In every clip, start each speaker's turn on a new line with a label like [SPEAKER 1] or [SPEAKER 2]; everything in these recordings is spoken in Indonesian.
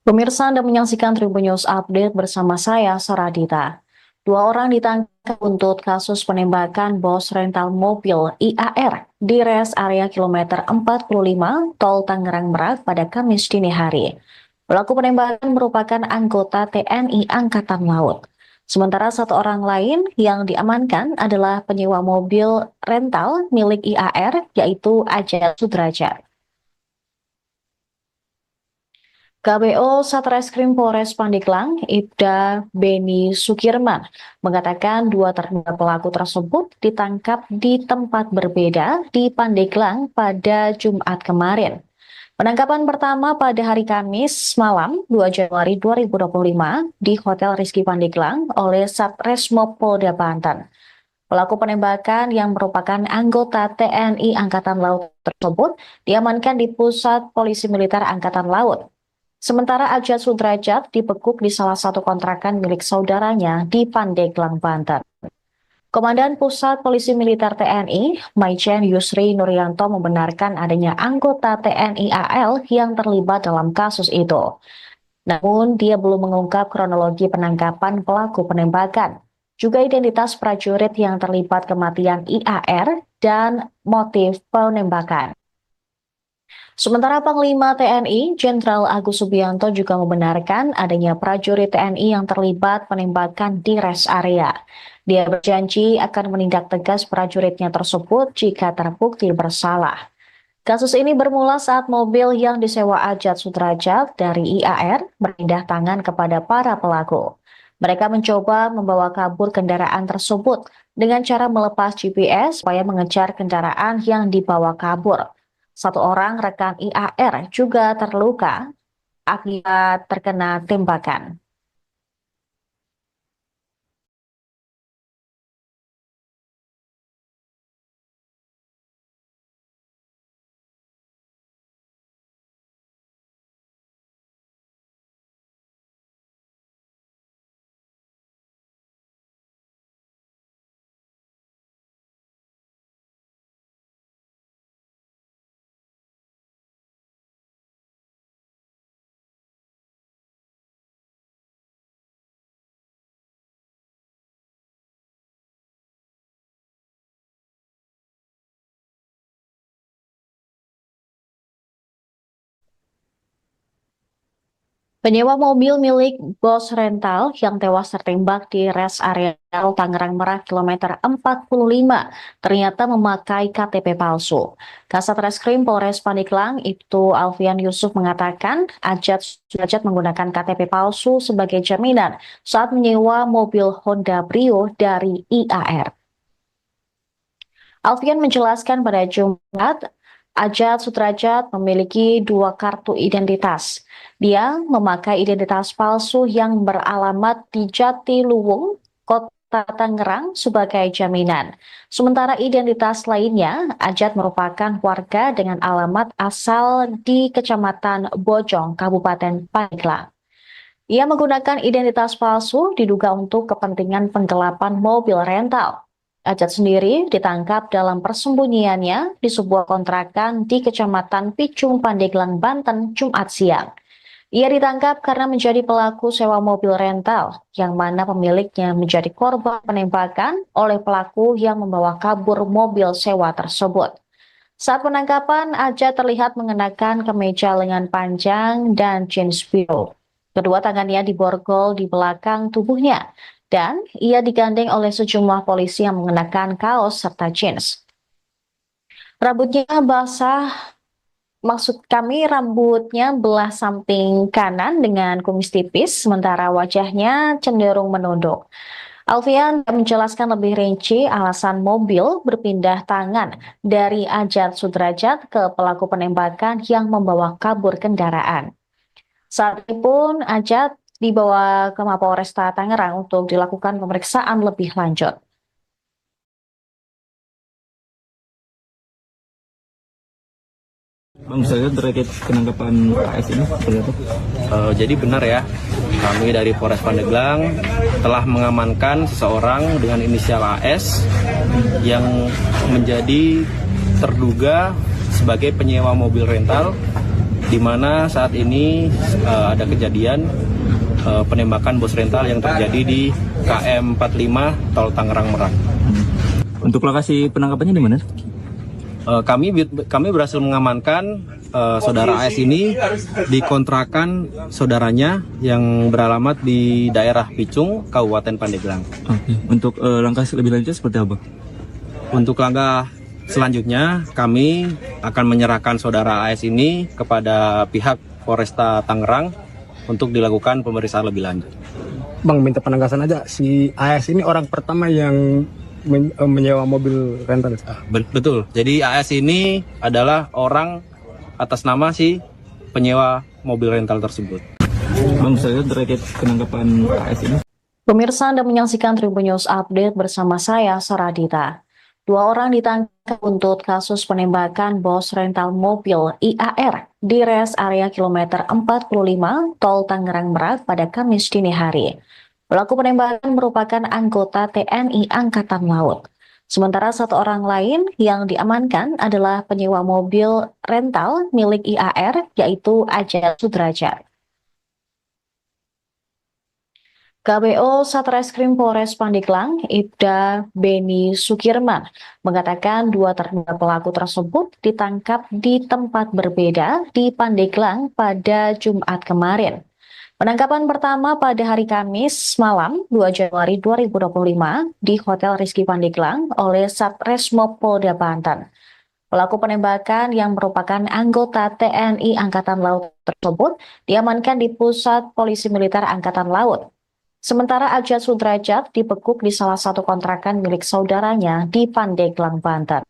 [SPEAKER 1] Pemirsa Anda menyaksikan Tribun News Update bersama saya, Saradita. Dua orang ditangkap untuk kasus penembakan bos rental mobil IAR di res area kilometer 45 Tol Tangerang Merak pada Kamis dini hari. Pelaku penembakan merupakan anggota TNI Angkatan Laut. Sementara satu orang lain yang diamankan adalah penyewa mobil rental milik IAR, yaitu Ajat Sudrajat. KBO Satreskrim Polres Pandeglang, Ibda Beni Sukirman, mengatakan dua terduga pelaku tersebut ditangkap di tempat berbeda di Pandeglang pada Jumat kemarin. Penangkapan pertama pada hari Kamis malam 2 Januari 2025 di Hotel Rizky Pandeglang oleh Satreskrim Polda Banten. Pelaku penembakan yang merupakan anggota TNI Angkatan Laut tersebut diamankan di Pusat Polisi Militer Angkatan Laut. Sementara Ajat Sudrajat dibekuk di salah satu kontrakan milik saudaranya di Pandeglang, Banten. Komandan Pusat Polisi Militer TNI, Maijen Yusri Nuryanto membenarkan adanya anggota TNI AL yang terlibat dalam kasus itu. Namun dia belum mengungkap kronologi penangkapan pelaku penembakan, juga identitas prajurit yang terlibat kematian IAR dan motif penembakan. Sementara Panglima TNI, Jenderal Agus Subianto juga membenarkan adanya prajurit TNI yang terlibat penembakan di rest area. Dia berjanji akan menindak tegas prajuritnya tersebut jika terbukti bersalah. Kasus ini bermula saat mobil yang disewa Ajat Sudrajat dari IAR berpindah tangan kepada para pelaku. Mereka mencoba membawa kabur kendaraan tersebut dengan cara melepas GPS supaya mengejar kendaraan yang dibawa kabur. Satu orang rekan IAR juga terluka akibat terkena tembakan. Penyewa mobil milik bos rental yang tewas tertembak di res area Tangerang Merak kilometer 45 ternyata memakai KTP palsu. Kasat Reskrim Polres Pandeglang Ibtu Alfian Yusuf mengatakan Ajat Sudrajat menggunakan KTP palsu sebagai jaminan saat menyewa mobil Honda Brio dari IAR. Alfian menjelaskan pada Jumat, Ajat Sudrajat memiliki dua kartu identitas. Dia memakai identitas palsu yang beralamat di Jatiluwung, Kota Tangerang sebagai jaminan. Sementara identitas lainnya, Ajat merupakan warga dengan alamat asal di Kecamatan Bojong, Kabupaten Pandeglang. Ia menggunakan identitas palsu diduga untuk kepentingan penggelapan mobil rental. Ajat sendiri ditangkap dalam persembunyiannya di sebuah kontrakan di Kecamatan Picung, Pandeglang, Banten, Jumat siang. Ia ditangkap karena menjadi pelaku sewa mobil rental, yang mana pemiliknya menjadi korban penembakan oleh pelaku yang membawa kabur mobil sewa tersebut. Saat penangkapan, Ajat terlihat mengenakan kemeja lengan panjang dan jeans biru. Kedua tangannya diborgol di belakang tubuhnya, dan ia digandeng oleh sejumlah polisi yang mengenakan kaos serta jeans. Rambutnya basah, maksud kami rambutnya belah samping kanan dengan kumis tipis, sementara wajahnya cenderung menunduk. Alfian menjelaskan lebih rinci alasan mobil berpindah tangan dari Ajat Sudrajat ke pelaku penembakan yang membawa kabur kendaraan. Saat itu pun Ajat dibawa ke Mapolresta Tangerang untuk dilakukan pemeriksaan lebih lanjut.
[SPEAKER 2] Bang, saya terkait penangkapan AS ini seperti apa?
[SPEAKER 3] Jadi benar ya, kami dari Polres Pandeglang telah mengamankan seseorang dengan inisial AS yang menjadi terduga sebagai penyewa mobil rental di mana saat ini ada kejadian penembakan bos rental yang terjadi di KM 45 Tol Tangerang Merak.
[SPEAKER 2] Untuk lokasi penangkapannya di mana?
[SPEAKER 3] Kami berhasil mengamankan saudara AS ini di kontrakan saudaranya yang beralamat di daerah Picung, Kabupaten Pandeglang.
[SPEAKER 2] Oke. Untuk langkah lebih lanjut seperti apa?
[SPEAKER 3] Untuk langkah selanjutnya, kami akan menyerahkan saudara AS ini kepada pihak Polresta Tangerang untuk dilakukan pemeriksaan lebih lanjut.
[SPEAKER 4] Bang, minta penegasan aja, si AS ini orang pertama yang menyewa mobil rental.
[SPEAKER 3] Betul, jadi AS ini adalah orang atas nama si penyewa mobil rental tersebut.
[SPEAKER 2] Bang, saya terkait penangkapan AS ini.
[SPEAKER 1] Pemirsa, Anda menyaksikan Tribun News Update bersama saya, Saradita. 2 orang ditangkap untuk kasus penembakan bos rental mobil IAR di res area kilometer 45 Tol Tangerang Merak pada Kamis dini hari. Pelaku penembakan merupakan anggota TNI Angkatan Laut. Sementara 1 orang lain yang diamankan adalah penyewa mobil rental milik IAR, yaitu Ajat Sudrajat. KBO Satreskrim Polres Pandeglang, Ibda Beni Sukirman, mengatakan 2 terduga pelaku tersebut ditangkap di tempat berbeda di Pandeglang pada Jumat kemarin. Penangkapan pertama pada hari Kamis malam 2 Januari 2025 di Hotel Rizky Pandeglang oleh Satreskrim Polda Banten. Pelaku penembakan yang merupakan anggota TNI Angkatan Laut tersebut diamankan di Pusat Polisi Militer Angkatan Laut. Sementara Ajat Sudrajat dibekuk di salah satu kontrakan milik saudaranya di Pandeglang, Banten.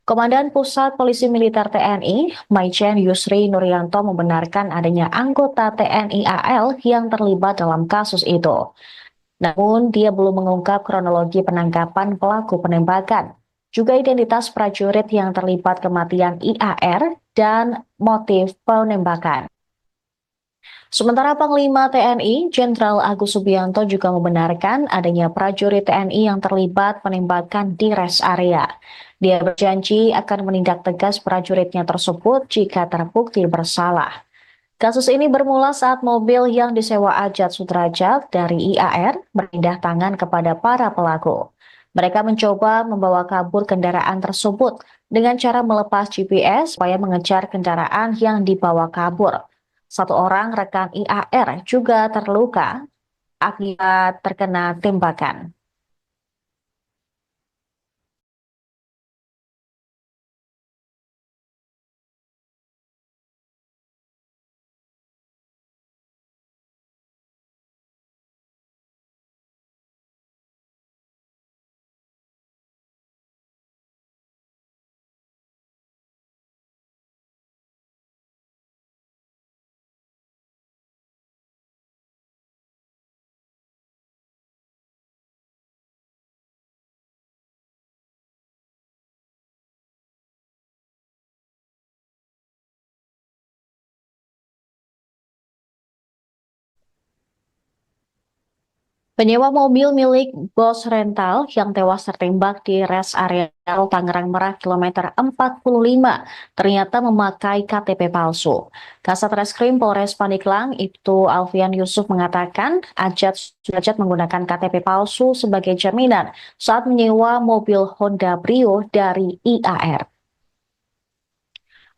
[SPEAKER 1] Komandan Pusat Polisi Militer TNI, Maijen Yusri Nuryanto, membenarkan adanya anggota TNI AL yang terlibat dalam kasus itu. Namun, dia belum mengungkap kronologi penangkapan pelaku penembakan, juga identitas prajurit yang terlibat kematian IAR dan motif penembakan. Sementara Panglima TNI, Jenderal Agus Subianto, juga membenarkan adanya prajurit TNI yang terlibat penembakan di rest area. Dia berjanji akan menindak tegas prajuritnya tersebut jika terbukti bersalah. Kasus ini bermula saat mobil yang disewa Ajat Sudrajat dari IAR berpindah tangan kepada para pelaku. Mereka mencoba membawa kabur kendaraan tersebut dengan cara melepas GPS supaya mengejar kendaraan yang dibawa kabur. 1 orang rekan IAR juga terluka akibat terkena tembakan. Penyewa mobil milik bos rental yang tewas tertembak di res area Tangerang Merak kilometer 45 ternyata memakai KTP palsu. Kasat Reskrim Polres Pandeglang, Ibtu Alfian Yusuf, mengatakan Ajat Sudrajat menggunakan KTP palsu sebagai jaminan saat menyewa mobil Honda Brio dari IAR.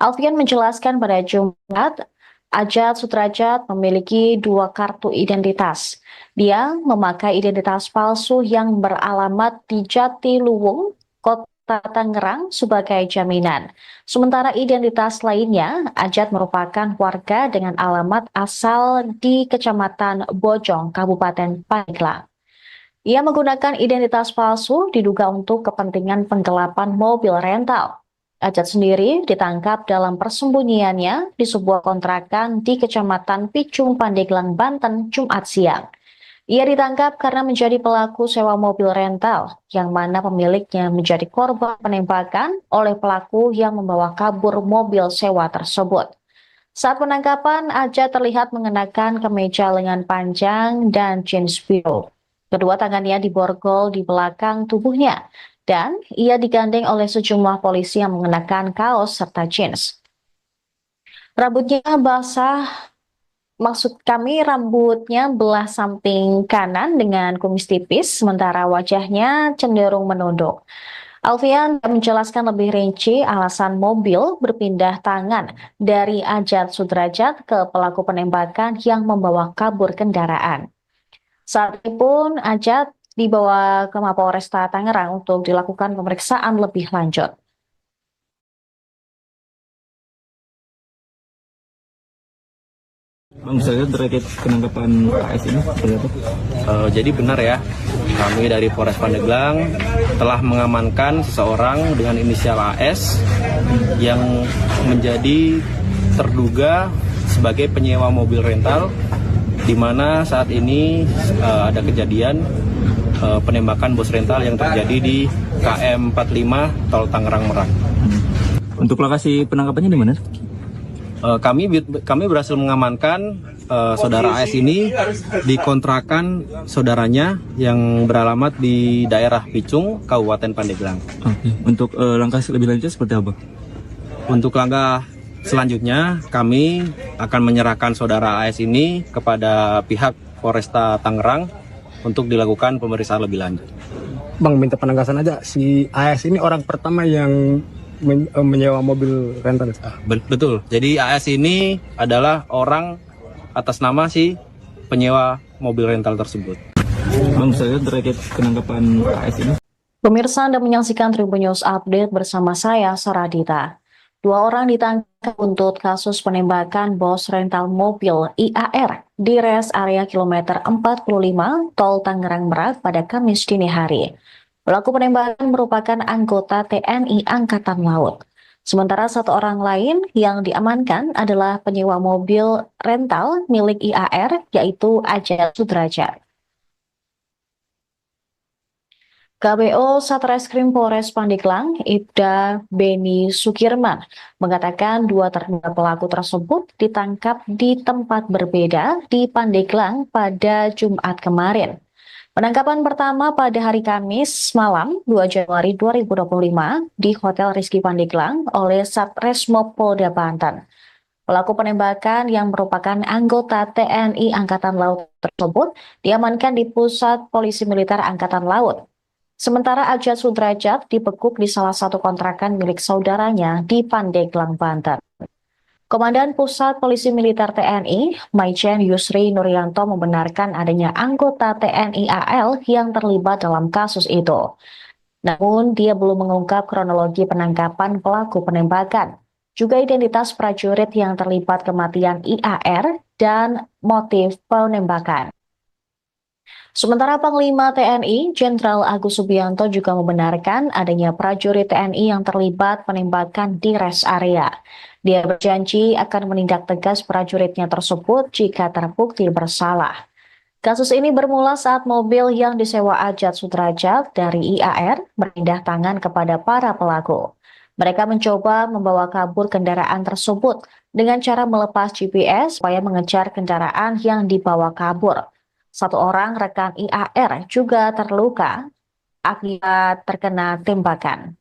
[SPEAKER 1] Alfian menjelaskan pada Jumat, Ajat Sudrajat memiliki 2 kartu identitas. Dia memakai identitas palsu yang beralamat di Jatiluwung, Kota Tangerang sebagai jaminan. Sementara identitas lainnya, Ajat merupakan warga dengan alamat asal di Kecamatan Bojong, Kabupaten Pandeglang. Ia menggunakan identitas palsu diduga untuk kepentingan penggelapan mobil rental. Ajat sendiri ditangkap dalam persembunyiannya di sebuah kontrakan di Kecamatan Picung, Pandeglang, Banten, Jumat siang. Ia ditangkap karena menjadi pelaku sewa mobil rental, yang mana pemiliknya menjadi korban penembakan oleh pelaku yang membawa kabur mobil sewa tersebut. Saat penangkapan, Ajat terlihat mengenakan kemeja lengan panjang dan jeans biru. Kedua tangannya diborgol di belakang tubuhnya, dan ia digandeng oleh sejumlah polisi yang mengenakan kaos serta jeans. Rambutnya basah, maksud kami rambutnya belah samping kanan dengan kumis tipis, sementara wajahnya cenderung menunduk. Alfian menjelaskan lebih rinci alasan mobil berpindah tangan dari Ajat Sudrajat ke pelaku penembakan yang membawa kabur kendaraan. Saat itu pun Ajat dibawa ke Mapolresta Tangerang untuk dilakukan pemeriksaan lebih lanjut.
[SPEAKER 2] Bang, saya terkait penangkapan AS ini seperti apa?
[SPEAKER 3] Jadi benar ya, kami dari Polres Pandeglang telah mengamankan seseorang dengan inisial AS yang menjadi terduga sebagai penyewa mobil rental, di mana saat ini ada kejadian penembakan bos rental yang terjadi di KM 45 Tol Tangerang Merak.
[SPEAKER 2] Untuk lokasi penangkapannya di mana?
[SPEAKER 3] Kami berhasil mengamankan saudara AS ini di kontrakan saudaranya yang beralamat di daerah Picung, Kabupaten Pandeglang.
[SPEAKER 2] Oke. Untuk langkah lebih lanjut seperti apa?
[SPEAKER 3] Untuk langkah selanjutnya, kami akan menyerahkan saudara AS ini kepada pihak Polresta Tangerang untuk dilakukan pemeriksaan lebih lanjut.
[SPEAKER 4] Bang, minta penegasan aja, si AS ini orang pertama yang menyewa mobil rental.
[SPEAKER 3] Betul. Jadi AS ini adalah orang atas nama si penyewa mobil rental tersebut.
[SPEAKER 2] Bang, saya terkait penangkapan AS ini.
[SPEAKER 1] Pemirsa Anda menyaksikan Tribun News Update bersama saya, Saradita. 2 orang ditangkap untuk kasus penembakan bos rental mobil IAR di res area kilometer 45 Tol Tangerang Merak pada Kamis dini hari. Pelaku penembakan merupakan anggota TNI Angkatan Laut. Sementara 1 orang lain yang diamankan adalah penyewa mobil rental milik IAR, yaitu Ajat Sudrajat. KBO Satreskrim Polres Pandeglang, Ibda Beni Sukirman, mengatakan 2 terduga pelaku tersebut ditangkap di tempat berbeda di Pandeglang pada Jumat kemarin. Penangkapan pertama pada hari Kamis malam 2 Januari 2025 di Hotel Rizky Pandeglang oleh Satreskrim Polda Banten. Pelaku penembakan yang merupakan anggota TNI Angkatan Laut tersebut diamankan di Pusat Polisi Militer Angkatan Laut. Sementara Ajat Sudrajat dibekuk di salah satu kontrakan milik saudaranya di Pandeglang, Banten. Komandan Pusat Polisi Militer TNI, Maijen Yusri Nuryanto, membenarkan adanya anggota TNI AL yang terlibat dalam kasus itu. Namun, dia belum mengungkap kronologi penangkapan pelaku penembakan, juga identitas prajurit yang terlibat kematian IAR dan motif penembakan. Sementara Panglima TNI, Jenderal Agus Subianto, juga membenarkan adanya prajurit TNI yang terlibat penembakan di rest area. Dia berjanji akan menindak tegas prajuritnya tersebut jika terbukti bersalah. Kasus ini bermula saat mobil yang disewa Ajat Sudrajat dari IAR berpindah tangan kepada para pelaku. Mereka mencoba membawa kabur kendaraan tersebut dengan cara melepas GPS supaya mengejar kendaraan yang dibawa kabur. 1 orang rekan IAR juga terluka akibat terkena tembakan.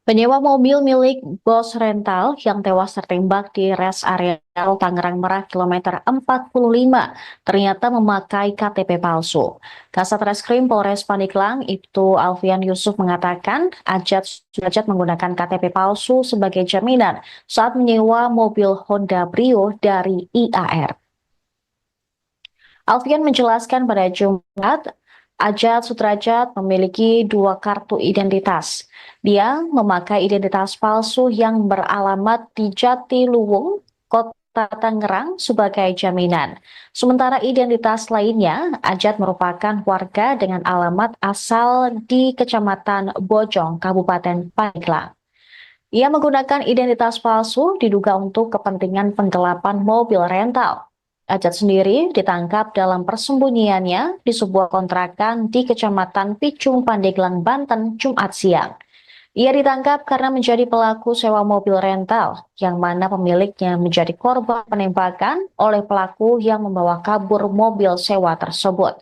[SPEAKER 1] Penyewa mobil milik bos rental yang tewas tertembak di res area Tangerang Merak kilometer 45 ternyata memakai KTP palsu. Kasat Reskrim Polres Pandeglang, Ibtu Alfian Yusuf, mengatakan Ajat Sudrajat menggunakan KTP palsu sebagai jaminan saat menyewa mobil Honda Brio dari IAR. Alfian menjelaskan pada Jumat, Ajat Sudrajat memiliki 2 kartu identitas. Dia memakai identitas palsu yang beralamat di Jatiluwung, Kota Polresta Tangerang sebagai jaminan. Sementara identitas lainnya, Ajat merupakan warga dengan alamat asal di Kecamatan Bojong, Kabupaten Pandeglang. Ia menggunakan identitas palsu diduga untuk kepentingan penggelapan mobil rental. Ajat sendiri ditangkap dalam persembunyiannya di sebuah kontrakan di Kecamatan Picung, Pandeglang, Banten, Jumat siang. Ia ditangkap karena menjadi pelaku sewa mobil rental, yang mana pemiliknya menjadi korban penembakan oleh pelaku yang membawa kabur mobil sewa tersebut.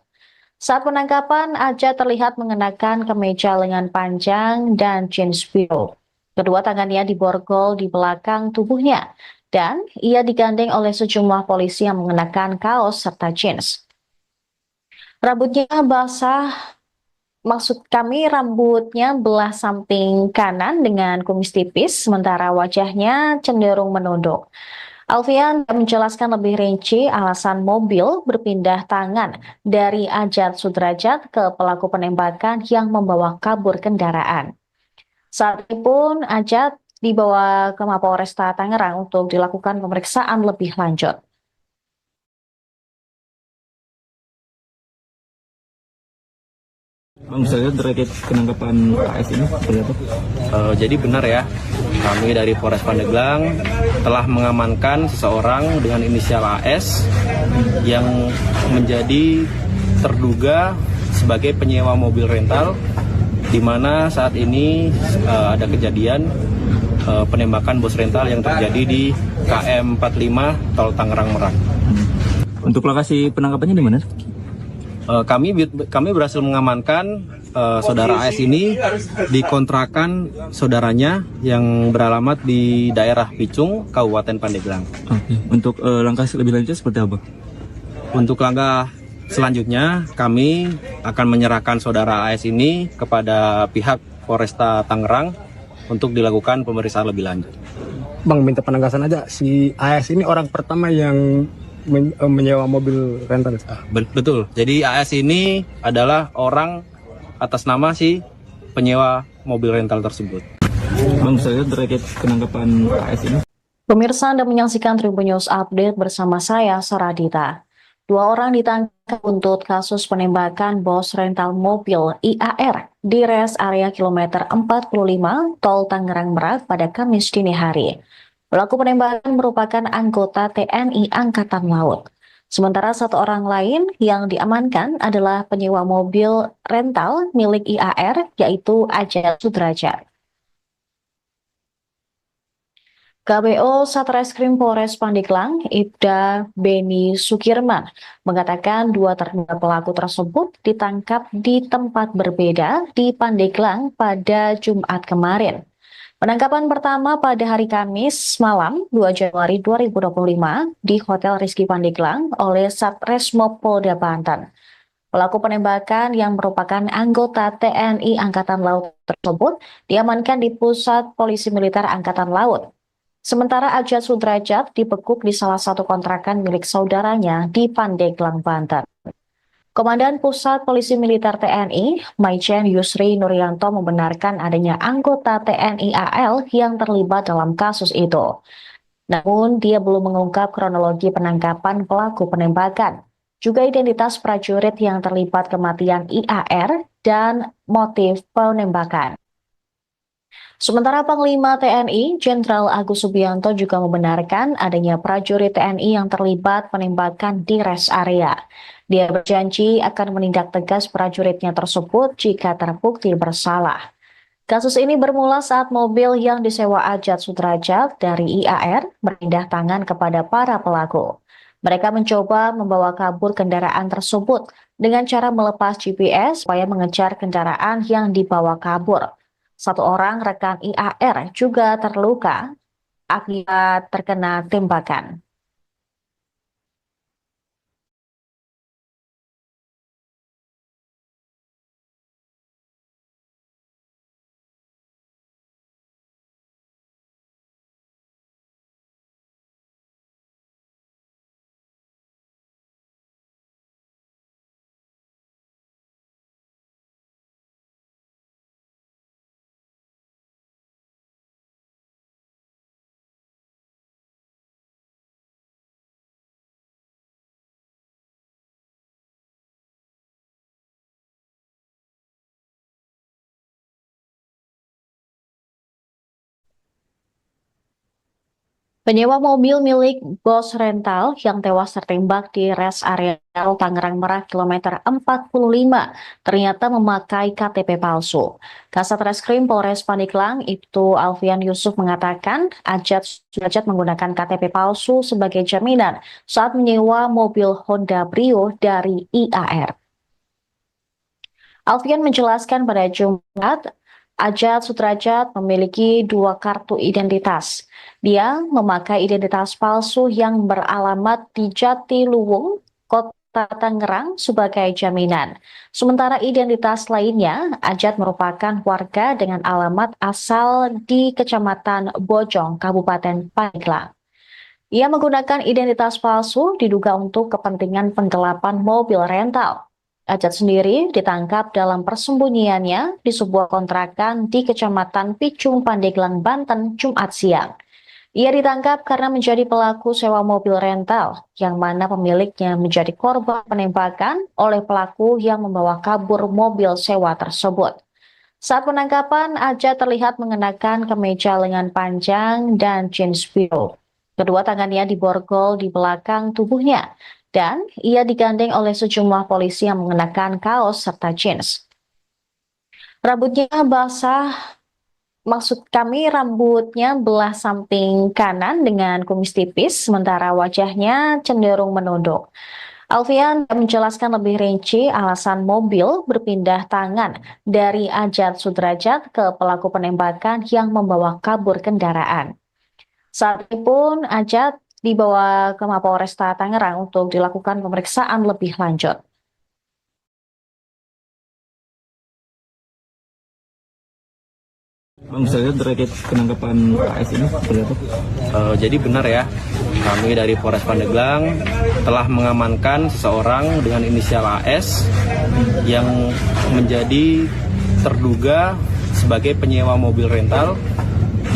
[SPEAKER 1] Saat penangkapan, Ajat terlihat mengenakan kemeja lengan panjang dan jeans biru. Kedua tangannya diborgol di belakang tubuhnya, dan ia digandeng oleh sejumlah polisi yang mengenakan kaos serta jeans. Rambutnya basah, maksud kami rambutnya belah samping kanan dengan kumis tipis, sementara wajahnya cenderung menunduk. Alfian menjelaskan lebih rinci alasan mobil berpindah tangan dari Ajat Sudrajat ke pelaku penembakan yang membawa kabur kendaraan. Saat itu pun Ajat dibawa ke Mapolresta Tangerang untuk dilakukan pemeriksaan lebih lanjut.
[SPEAKER 2] Bang, saya lihat terkait penangkapan AS ini seperti apa?
[SPEAKER 3] Jadi benar ya, kami dari Polres Pandeglang telah mengamankan seseorang dengan inisial AS yang menjadi terduga sebagai penyewa mobil rental, di mana saat ini ada kejadian penembakan bos rental yang terjadi di KM 45 Tol Tangerang Merak.
[SPEAKER 2] Untuk lokasi penangkapannya di mana?
[SPEAKER 3] Kami berhasil mengamankan saudara AS ini di kontrakan saudaranya yang beralamat di daerah Picung, Kabupaten Pandeglang.
[SPEAKER 2] Oke. Untuk langkah lebih lanjut seperti apa?
[SPEAKER 3] Untuk langkah selanjutnya, kami akan menyerahkan saudara AS ini kepada pihak Polresta Tangerang untuk dilakukan pemeriksaan lebih lanjut.
[SPEAKER 4] Bang, minta penegasan aja, si AS ini orang pertama yang menyewa mobil rental.
[SPEAKER 3] Betul, jadi AS ini adalah orang atas nama si penyewa mobil rental tersebut.
[SPEAKER 2] Bang, saya lihat terkait penangkapan AS ini.
[SPEAKER 1] Pemirsa Anda menyaksikan Tribun News Update bersama saya, Saradita. Dua orang ditangkap untuk kasus penembakan bos rental mobil IAR di res area kilometer 45 Tol Tangerang Merak pada Kamis dini hari. Pelaku penembakan merupakan anggota TNI Angkatan Laut. Sementara satu orang lain yang diamankan adalah penyewa mobil rental milik IAR, yaitu Ajat Sudrajat. KBO Satreskrim Polres Pandeglang, Ibda Beni Sukirman, mengatakan dua terduga pelaku tersebut ditangkap di tempat berbeda di Pandeglang pada Jumat kemarin. Penangkapan pertama pada hari Kamis malam 2 Januari 2025 di Hotel Rizky Pandeglang oleh Satreskrim Polda Banten. Pelaku penembakan yang merupakan anggota TNI Angkatan Laut tersebut diamankan di Pusat Polisi Militer Angkatan Laut. Sementara Ajat Sudrajat dibekuk di salah satu kontrakan milik saudaranya di Pandeglang, Banten. Komandan Pusat Polisi Militer TNI, Maijen Yusri Nuryanto, membenarkan adanya anggota TNI AL yang terlibat dalam kasus itu. Namun, dia belum mengungkap kronologi penangkapan pelaku penembakan, juga identitas prajurit yang terlibat kematian IAR dan motif penembakan. Sementara Panglima TNI, Jenderal Agus Subianto, juga membenarkan adanya prajurit TNI yang terlibat penembakan di rest area. Dia berjanji akan menindak tegas prajuritnya tersebut jika terbukti bersalah. Kasus ini bermula saat mobil yang disewa Ajat Sudrajat dari IAR berpindah tangan kepada para pelaku. Mereka mencoba membawa kabur kendaraan tersebut dengan cara melepas GPS supaya mengejar kendaraan yang dibawa kabur. Satu orang rekan IAR juga terluka akibat terkena tembakan. Penyewa mobil milik Bos Rental yang tewas tertembak di res area Tangerang Merak kilometer 45 ternyata memakai KTP palsu. Kasat Reskrim Polres Pandeglang Ibtu Alfian Yusuf mengatakan Ajat Sudrajat menggunakan KTP palsu sebagai jaminan saat menyewa mobil Honda Brio dari IAR. Alfian menjelaskan pada Jumat, Ajat Sudrajat memiliki 2 kartu identitas. Dia memakai identitas palsu yang beralamat di Jatiluwung, Kota Tangerang sebagai jaminan. Sementara identitas lainnya, Ajat merupakan warga dengan alamat asal di Kecamatan Bojong, Kabupaten Pandeglang. Ia menggunakan identitas palsu diduga untuk kepentingan penggelapan mobil rental. Ajat sendiri ditangkap dalam persembunyiannya di sebuah kontrakan di Kecamatan Picung, Pandeglang, Banten, Jumat siang. Ia ditangkap karena menjadi pelaku sewa mobil rental, yang mana pemiliknya menjadi korban penembakan oleh pelaku yang membawa kabur mobil sewa tersebut. Saat penangkapan, Ajat terlihat mengenakan kemeja lengan panjang dan jeans biru. Kedua tangannya diborgol di belakang tubuhnya, dan ia digandeng oleh sejumlah polisi yang mengenakan kaos serta jeans. Rambutnya basah, rambutnya belah samping kanan dengan kumis tipis, sementara wajahnya cenderung menunduk. Alfian menjelaskan lebih rinci alasan mobil berpindah tangan dari Ajat Sudrajat ke pelaku penembakan yang membawa kabur kendaraan. Saat itu pun Ajat dibawa ke Mapolresta Tangerang untuk dilakukan pemeriksaan lebih lanjut.
[SPEAKER 2] Bang, saya terkait penangkapan AS ini seperti apa?
[SPEAKER 3] Jadi benar ya, kami dari Polres Pandeglang telah mengamankan seseorang dengan inisial AS yang menjadi terduga sebagai penyewa mobil rental,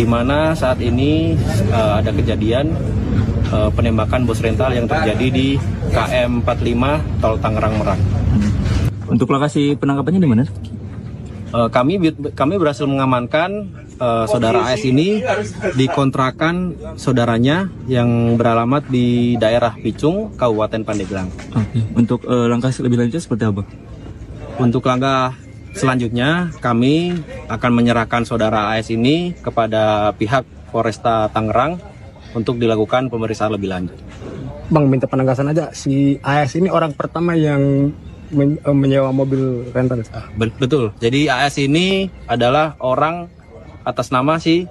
[SPEAKER 3] di mana saat ini ada kejadian penembakan bos rental yang terjadi di KM 45 Tol Tangerang Merak.
[SPEAKER 2] Untuk lokasi penangkapannya di mana?
[SPEAKER 3] Kami berhasil mengamankan saudara AS ini di kontrakan saudaranya yang beralamat di daerah Picung, Kabupaten Pandeglang.
[SPEAKER 2] Oke. Untuk langkah lebih lanjut seperti apa?
[SPEAKER 3] Untuk langkah selanjutnya, kami akan menyerahkan saudara AS ini kepada pihak Polresta Tangerang untuk dilakukan pemeriksaan lebih lanjut.
[SPEAKER 4] Bang, minta penegasan aja, si AS ini orang pertama yang menyewa mobil rental.
[SPEAKER 3] Betul, jadi AS ini adalah orang atas nama si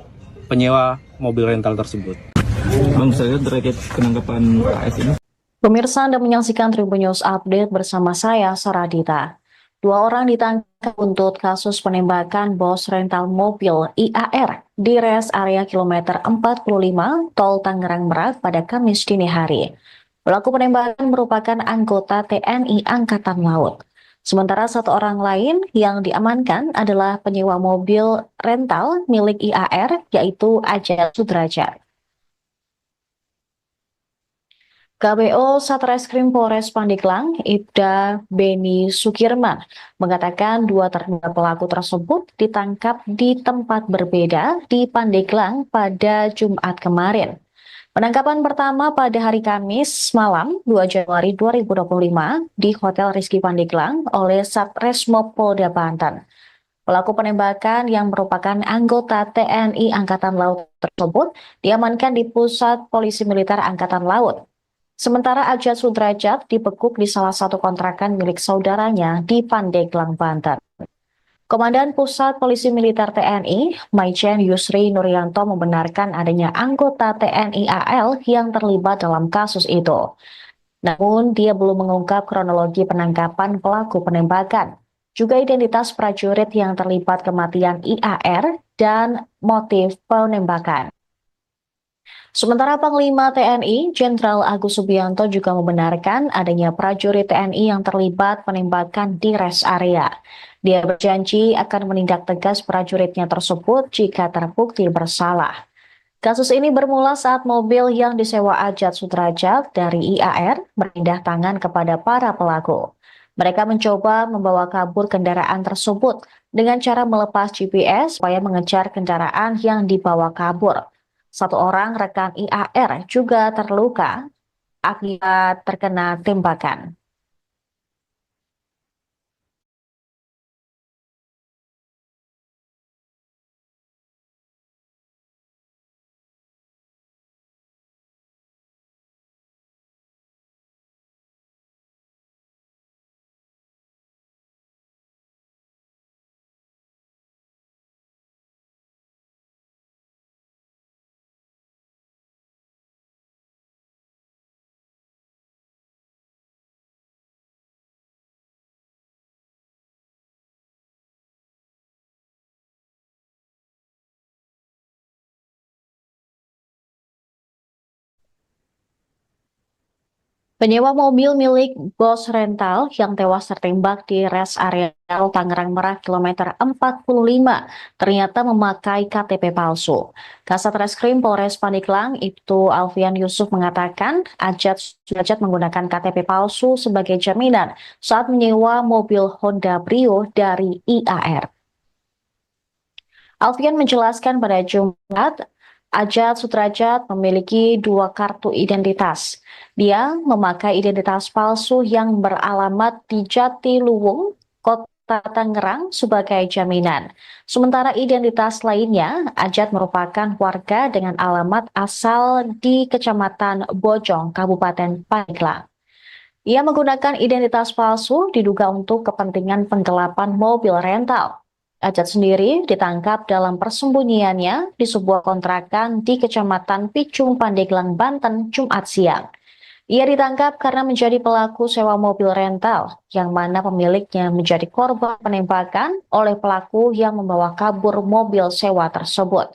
[SPEAKER 3] penyewa mobil rental tersebut.
[SPEAKER 2] Bang, saya terkait penangkapan AS ini.
[SPEAKER 1] Pemirsa Anda menyaksikan Tribun News Update bersama saya, Saradita. 2 orang ditangkap untuk kasus penembakan bos rental mobil IAR di res area kilometer 45 Tol Tangerang Merak pada Kamis dini hari. Pelaku penembakan merupakan anggota TNI Angkatan Laut. Sementara 1 orang lain yang diamankan adalah penyewa mobil rental milik IAR, yaitu Ajat Sudrajat. KBO Satreskrim Polres Pandeglang, Ibda Beni Sukirman, mengatakan 2 terduga pelaku tersebut ditangkap di tempat berbeda di Pandeglang pada Jumat kemarin. Penangkapan pertama pada hari Kamis malam 2 Januari 2025 di Hotel Rizky Pandeglang oleh Satreskrim Polda Banten. Pelaku penembakan yang merupakan anggota TNI Angkatan Laut tersebut diamankan di Pusat Polisi Militer Angkatan Laut. Sementara Ajat Sudrajat dibekuk di salah satu kontrakan milik saudaranya di Pandeglang, Banten. Komandan Pusat Polisi Militer TNI, Maijen Yusri Nuryanto membenarkan adanya anggota TNI AL yang terlibat dalam kasus itu. Namun, dia belum mengungkap kronologi penangkapan pelaku penembakan, juga identitas prajurit yang terlibat kematian IAR dan motif penembakan. Sementara Panglima TNI, Jenderal Agus Subianto juga membenarkan adanya prajurit TNI yang terlibat penembakan di res area. Dia berjanji akan menindak tegas prajuritnya tersebut jika terbukti bersalah. Kasus ini bermula saat mobil yang disewa Ajat Sudrajat dari IAR berpindah tangan kepada para pelaku. Mereka mencoba membawa kabur kendaraan tersebut dengan cara melepas GPS supaya mengejar kendaraan yang dibawa kabur. Satu orang rekan IAR juga terluka akibat terkena tembakan. Penyewa mobil milik Bos Rental yang tewas tertembak di res area Tangerang Merak kilometer 45 ternyata memakai KTP palsu. Kasat Reskrim Polres Pandeglang Ibtu Alfian Yusuf mengatakan Ajat menggunakan KTP palsu sebagai jaminan saat menyewa mobil Honda Brio dari IAR. Alfian menjelaskan pada Jumat, Ajat Sudrajat memiliki 2 kartu identitas. Dia memakai identitas palsu yang beralamat di Jatiluwung, Kota Tangerang sebagai jaminan. Sementara identitas lainnya, Ajat merupakan warga dengan alamat asal di Kecamatan Bojong, Kabupaten Pandeglang. Ia menggunakan identitas palsu diduga untuk kepentingan penggelapan mobil rental. Ajat sendiri ditangkap dalam persembunyiannya di sebuah kontrakan di Kecamatan Picung, Pandeglang, Banten, Jumat siang. Ia ditangkap karena menjadi pelaku sewa mobil rental, yang mana pemiliknya menjadi korban penembakan oleh pelaku yang membawa kabur mobil sewa tersebut.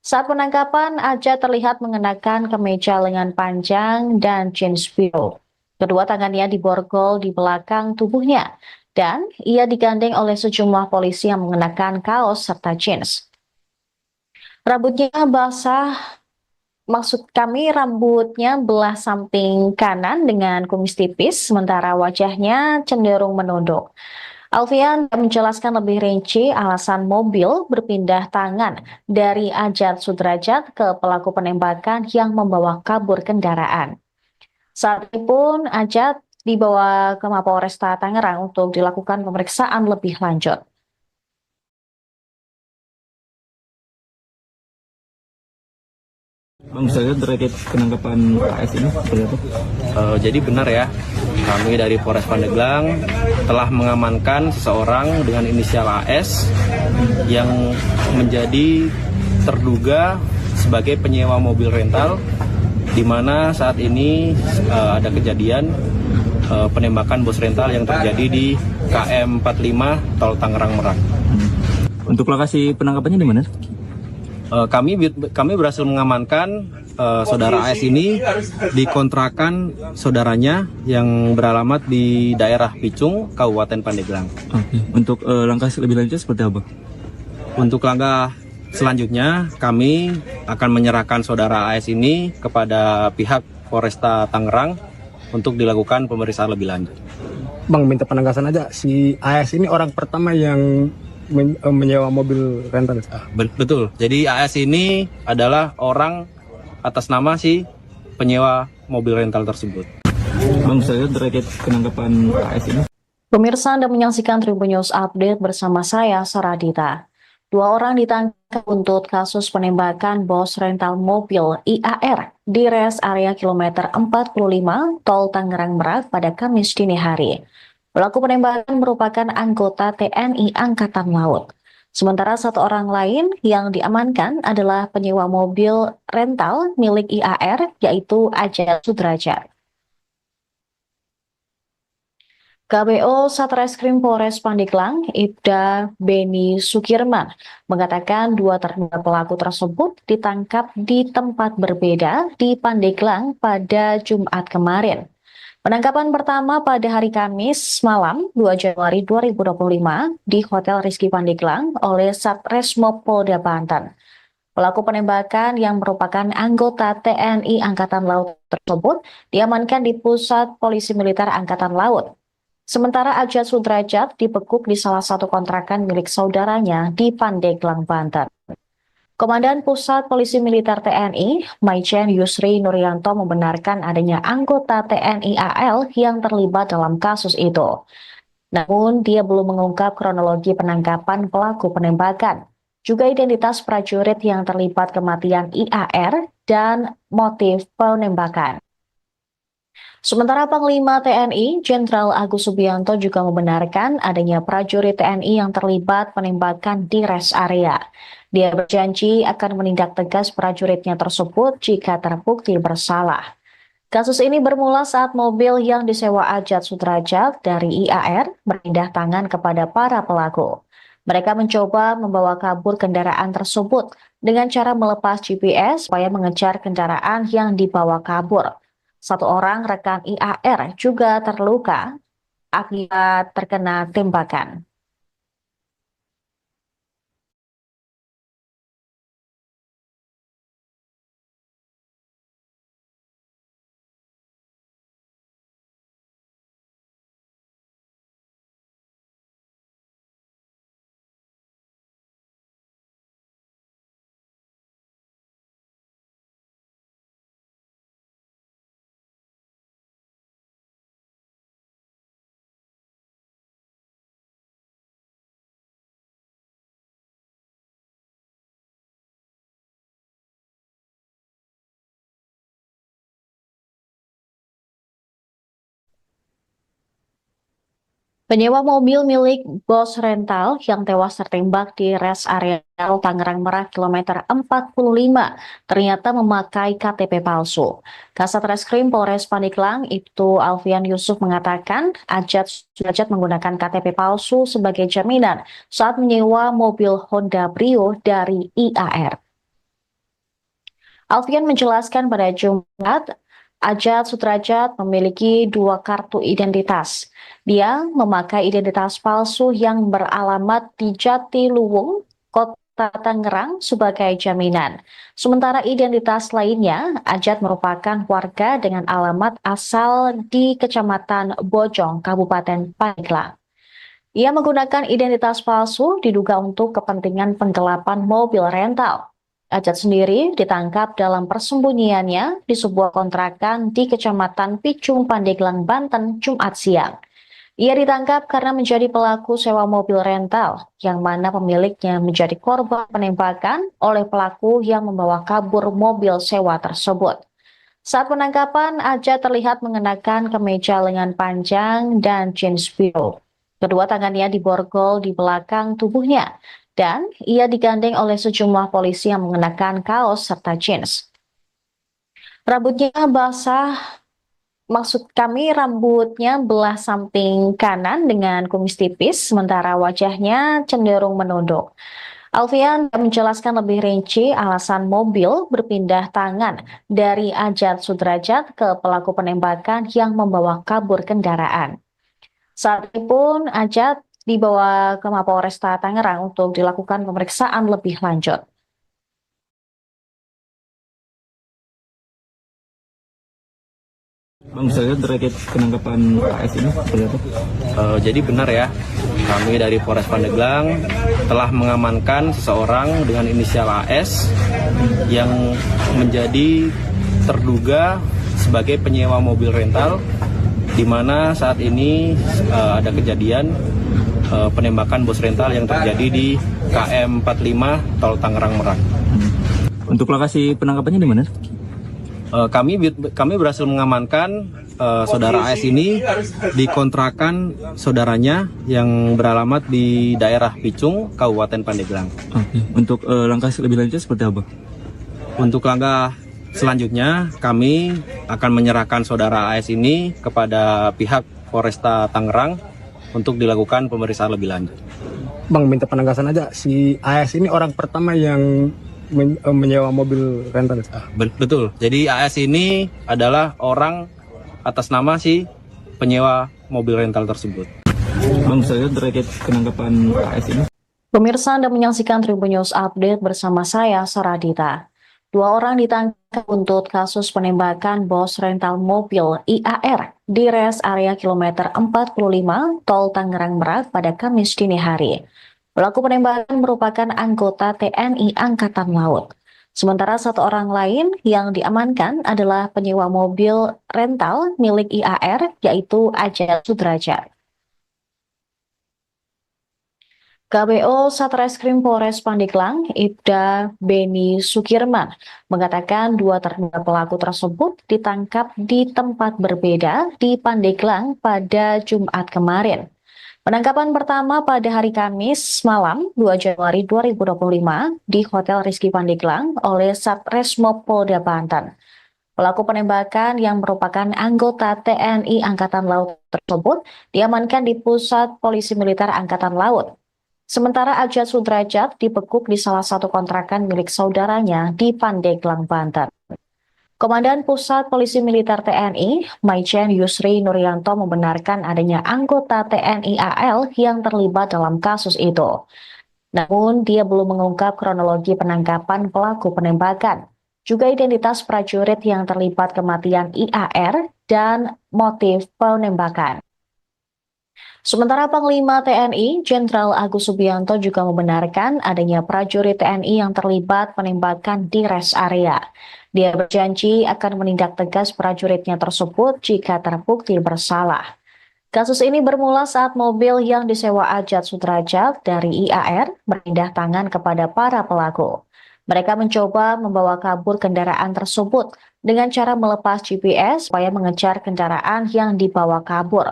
[SPEAKER 1] Saat penangkapan, Ajat terlihat mengenakan kemeja lengan panjang dan jeans biru. Kedua tangannya diborgol di belakang tubuhnya, dan ia digandeng oleh sejumlah polisi yang mengenakan kaos serta jeans. Rambutnya basah, rambutnya belah samping kanan dengan kumis tipis, sementara wajahnya cenderung menunduk. Alfian menjelaskan lebih rinci alasan mobil berpindah tangan dari Ajat Sudrajat ke pelaku penembakan yang membawa kabur kendaraan. Saat itu pun Ajat dibawa ke Mapolresta Tangerang untuk dilakukan pemeriksaan lebih lanjut.
[SPEAKER 2] Bang, saya terkait penangkapan AS ini seperti apa?
[SPEAKER 3] Jadi benar ya, kami dari Polres Pandeglang telah mengamankan seseorang dengan inisial AS yang menjadi terduga sebagai penyewa mobil rental, di mana saat ini ada kejadian penembakan bos rental yang terjadi di KM 45 Tol Tangerang Merak.
[SPEAKER 2] Untuk lokasi penangkapannya di mana?
[SPEAKER 3] Kami berhasil mengamankan saudara AS ini di kontrakan saudaranya yang beralamat di daerah Picung, Kabupaten Pandeglang.
[SPEAKER 2] Oke. Untuk langkah lebih lanjut seperti apa?
[SPEAKER 3] Untuk langkah selanjutnya, kami akan menyerahkan saudara AS ini kepada pihak Polresta Tangerang untuk dilakukan pemeriksaan lebih lanjut.
[SPEAKER 4] Bang, minta penegasan aja, si AS ini orang pertama yang menyewa mobil rental.
[SPEAKER 3] Betul, jadi AS ini adalah orang atas nama si penyewa mobil rental tersebut.
[SPEAKER 2] Bang, saya terkait penangkapan AS ini.
[SPEAKER 1] Pemirsa Anda menyaksikan Tribun News Update bersama saya, Saradita. 2 orang ditangkap untuk kasus penembakan bos rental mobil IAR di res area kilometer 45 Tol Tangerang Merak pada Kamis dini hari. Pelaku penembakan merupakan anggota TNI Angkatan Laut. Sementara 1 orang lain yang diamankan adalah penyewa mobil rental milik IAR, yaitu Ajat Sudrajat. KBO Satreskrim Polres Pandeglang, Ibda Beni Sukirman, mengatakan 2 terduga pelaku tersebut ditangkap di tempat berbeda di Pandeglang pada Jumat kemarin. Penangkapan pertama pada hari Kamis malam 2 Januari 2025 di Hotel Rizky Pandeglang oleh Satreskrim Polda Banten. Pelaku penembakan yang merupakan anggota TNI Angkatan Laut tersebut diamankan di Pusat Polisi Militer Angkatan Laut. Sementara Ajat Sudrajat dibekuk di salah satu kontrakan milik saudaranya di Pandeglang, Banten. Komandan Pusat Polisi Militer TNI, Maijen Yusri Nuryanto membenarkan adanya anggota TNI AL yang terlibat dalam kasus itu. Namun, dia belum mengungkap kronologi penangkapan pelaku penembakan, juga identitas prajurit yang terlibat kematian IAR dan motif penembakan. Sementara Panglima TNI, Jenderal Agus Subianto juga membenarkan adanya prajurit TNI yang terlibat penembakan di rest area. Dia berjanji akan menindak tegas prajuritnya tersebut jika terbukti bersalah. Kasus ini bermula saat mobil yang disewa Ajat Sudrajat dari IAR berpindah tangan kepada para pelaku. Mereka mencoba membawa kabur kendaraan tersebut dengan cara melepas GPS supaya mengejar kendaraan yang dibawa kabur. Satu orang rekan IAR juga terluka akibat terkena tembakan. Penyewa mobil milik bos rental yang tewas tertembak di rest area Tangerang Merak kilometer 45 ternyata memakai KTP palsu. Kasat Reskrim Polres Pandeglang Ibtu Alfian Yusuf mengatakan Ajat Sudrajat menggunakan KTP palsu sebagai jaminan saat menyewa mobil Honda Brio dari IAR. Alfian menjelaskan pada Jumat, Ajat Sudrajat memiliki 2 kartu identitas. Dia memakai identitas palsu yang beralamat di Jatiluwung, Kota Tangerang sebagai jaminan. Sementara identitas lainnya, Ajat merupakan warga dengan alamat asal di Kecamatan Bojong, Kabupaten Pandeglang. Ia menggunakan identitas palsu diduga untuk kepentingan penggelapan mobil rental. Ajat sendiri ditangkap dalam persembunyiannya di sebuah kontrakan di Kecamatan Picung, Pandeglang, Banten, Jumat siang. Ia ditangkap karena menjadi pelaku sewa mobil rental, yang mana pemiliknya menjadi korban penembakan oleh pelaku yang membawa kabur mobil sewa tersebut. Saat penangkapan, Ajat terlihat mengenakan kemeja lengan panjang dan jeans biru. Kedua tangannya diborgol di belakang tubuhnya, dan ia digandeng oleh sejumlah polisi yang mengenakan kaos serta jeans. Rambutnya basah, rambutnya belah samping kanan dengan kumis tipis, sementara wajahnya cenderung menunduk. Alfian menjelaskan lebih rinci alasan mobil berpindah tangan dari Ajat Sudrajat ke pelaku penembakan yang membawa kabur kendaraan. Saat itu pun Ajat dibawa ke Mapolresta Tangerang untuk dilakukan pemeriksaan lebih lanjut.
[SPEAKER 2] Bang, saya terkait penangkapan AS ini seperti apa?
[SPEAKER 3] Jadi benar ya, kami dari Polres Pandeglang telah mengamankan seseorang dengan inisial AS yang menjadi terduga sebagai penyewa mobil rental, di mana saat ini ada kejadian penembakan bos rental yang terjadi di KM 45 Tol Tangerang Merak.
[SPEAKER 2] Untuk lokasi penangkapannya di mana?
[SPEAKER 3] Kami berhasil mengamankan saudara AS ini di kontrakan saudaranya yang beralamat di daerah Picung, Kabupaten Pandeglang.
[SPEAKER 2] Oke. Untuk langkah lebih lanjut seperti apa?
[SPEAKER 3] Untuk langkah selanjutnya, kami akan menyerahkan saudara AS ini kepada pihak Polresta Tangerang untuk dilakukan pemeriksaan lebih lanjut.
[SPEAKER 4] Bang, minta penegasan aja, si AS ini orang pertama yang menyewa mobil rental.
[SPEAKER 3] Betul, jadi AS ini adalah orang atas nama si penyewa mobil rental tersebut.
[SPEAKER 2] Bang, saya terkait penangkapan AS ini.
[SPEAKER 1] Pemirsa Anda menyaksikan Tribun News Update bersama saya, Saradita. 2 orang ditangkap untuk kasus penembakan bos rental mobil IAR di rest area kilometer 45 Tol Tangerang Merak pada Kamis dini hari. Pelaku penembakan merupakan anggota TNI Angkatan Laut. Sementara satu orang lain yang diamankan adalah penyewa mobil rental milik IAR, yaitu Ajat Sudrajat. KBO Satreskrim Polres Pandeglang, Ibda Beni Sukirman, mengatakan dua terduga pelaku tersebut ditangkap di tempat berbeda di Pandeglang pada Jumat kemarin. Penangkapan pertama pada hari Kamis malam 2 Januari 2025 di Hotel Rizky Pandeglang oleh Satreskrim Polda Banten. Pelaku penembakan yang merupakan anggota TNI Angkatan Laut tersebut diamankan di Pusat Polisi Militer Angkatan Laut. Sementara Ajat Sudrajat dibekuk di salah satu kontrakan milik saudaranya di Pandeglang, Banten. Komandan Pusat Polisi Militer TNI, Maijen Yusri Nuryanto membenarkan adanya anggota TNI AL yang terlibat dalam kasus itu. Namun, dia belum mengungkap kronologi penangkapan pelaku penembakan, juga identitas prajurit yang terlibat kematian IAR dan motif penembakan. Sementara Panglima TNI, Jenderal Agus Subianto juga membenarkan adanya prajurit TNI yang terlibat penembakan di rest area. Dia berjanji akan menindak tegas prajuritnya tersebut jika terbukti bersalah. Kasus ini bermula saat mobil yang disewa Ajat Sudrajat dari IAR berpindah tangan kepada para pelaku. Mereka mencoba membawa kabur kendaraan tersebut dengan cara melepas GPS supaya mengejar kendaraan yang dibawa kabur.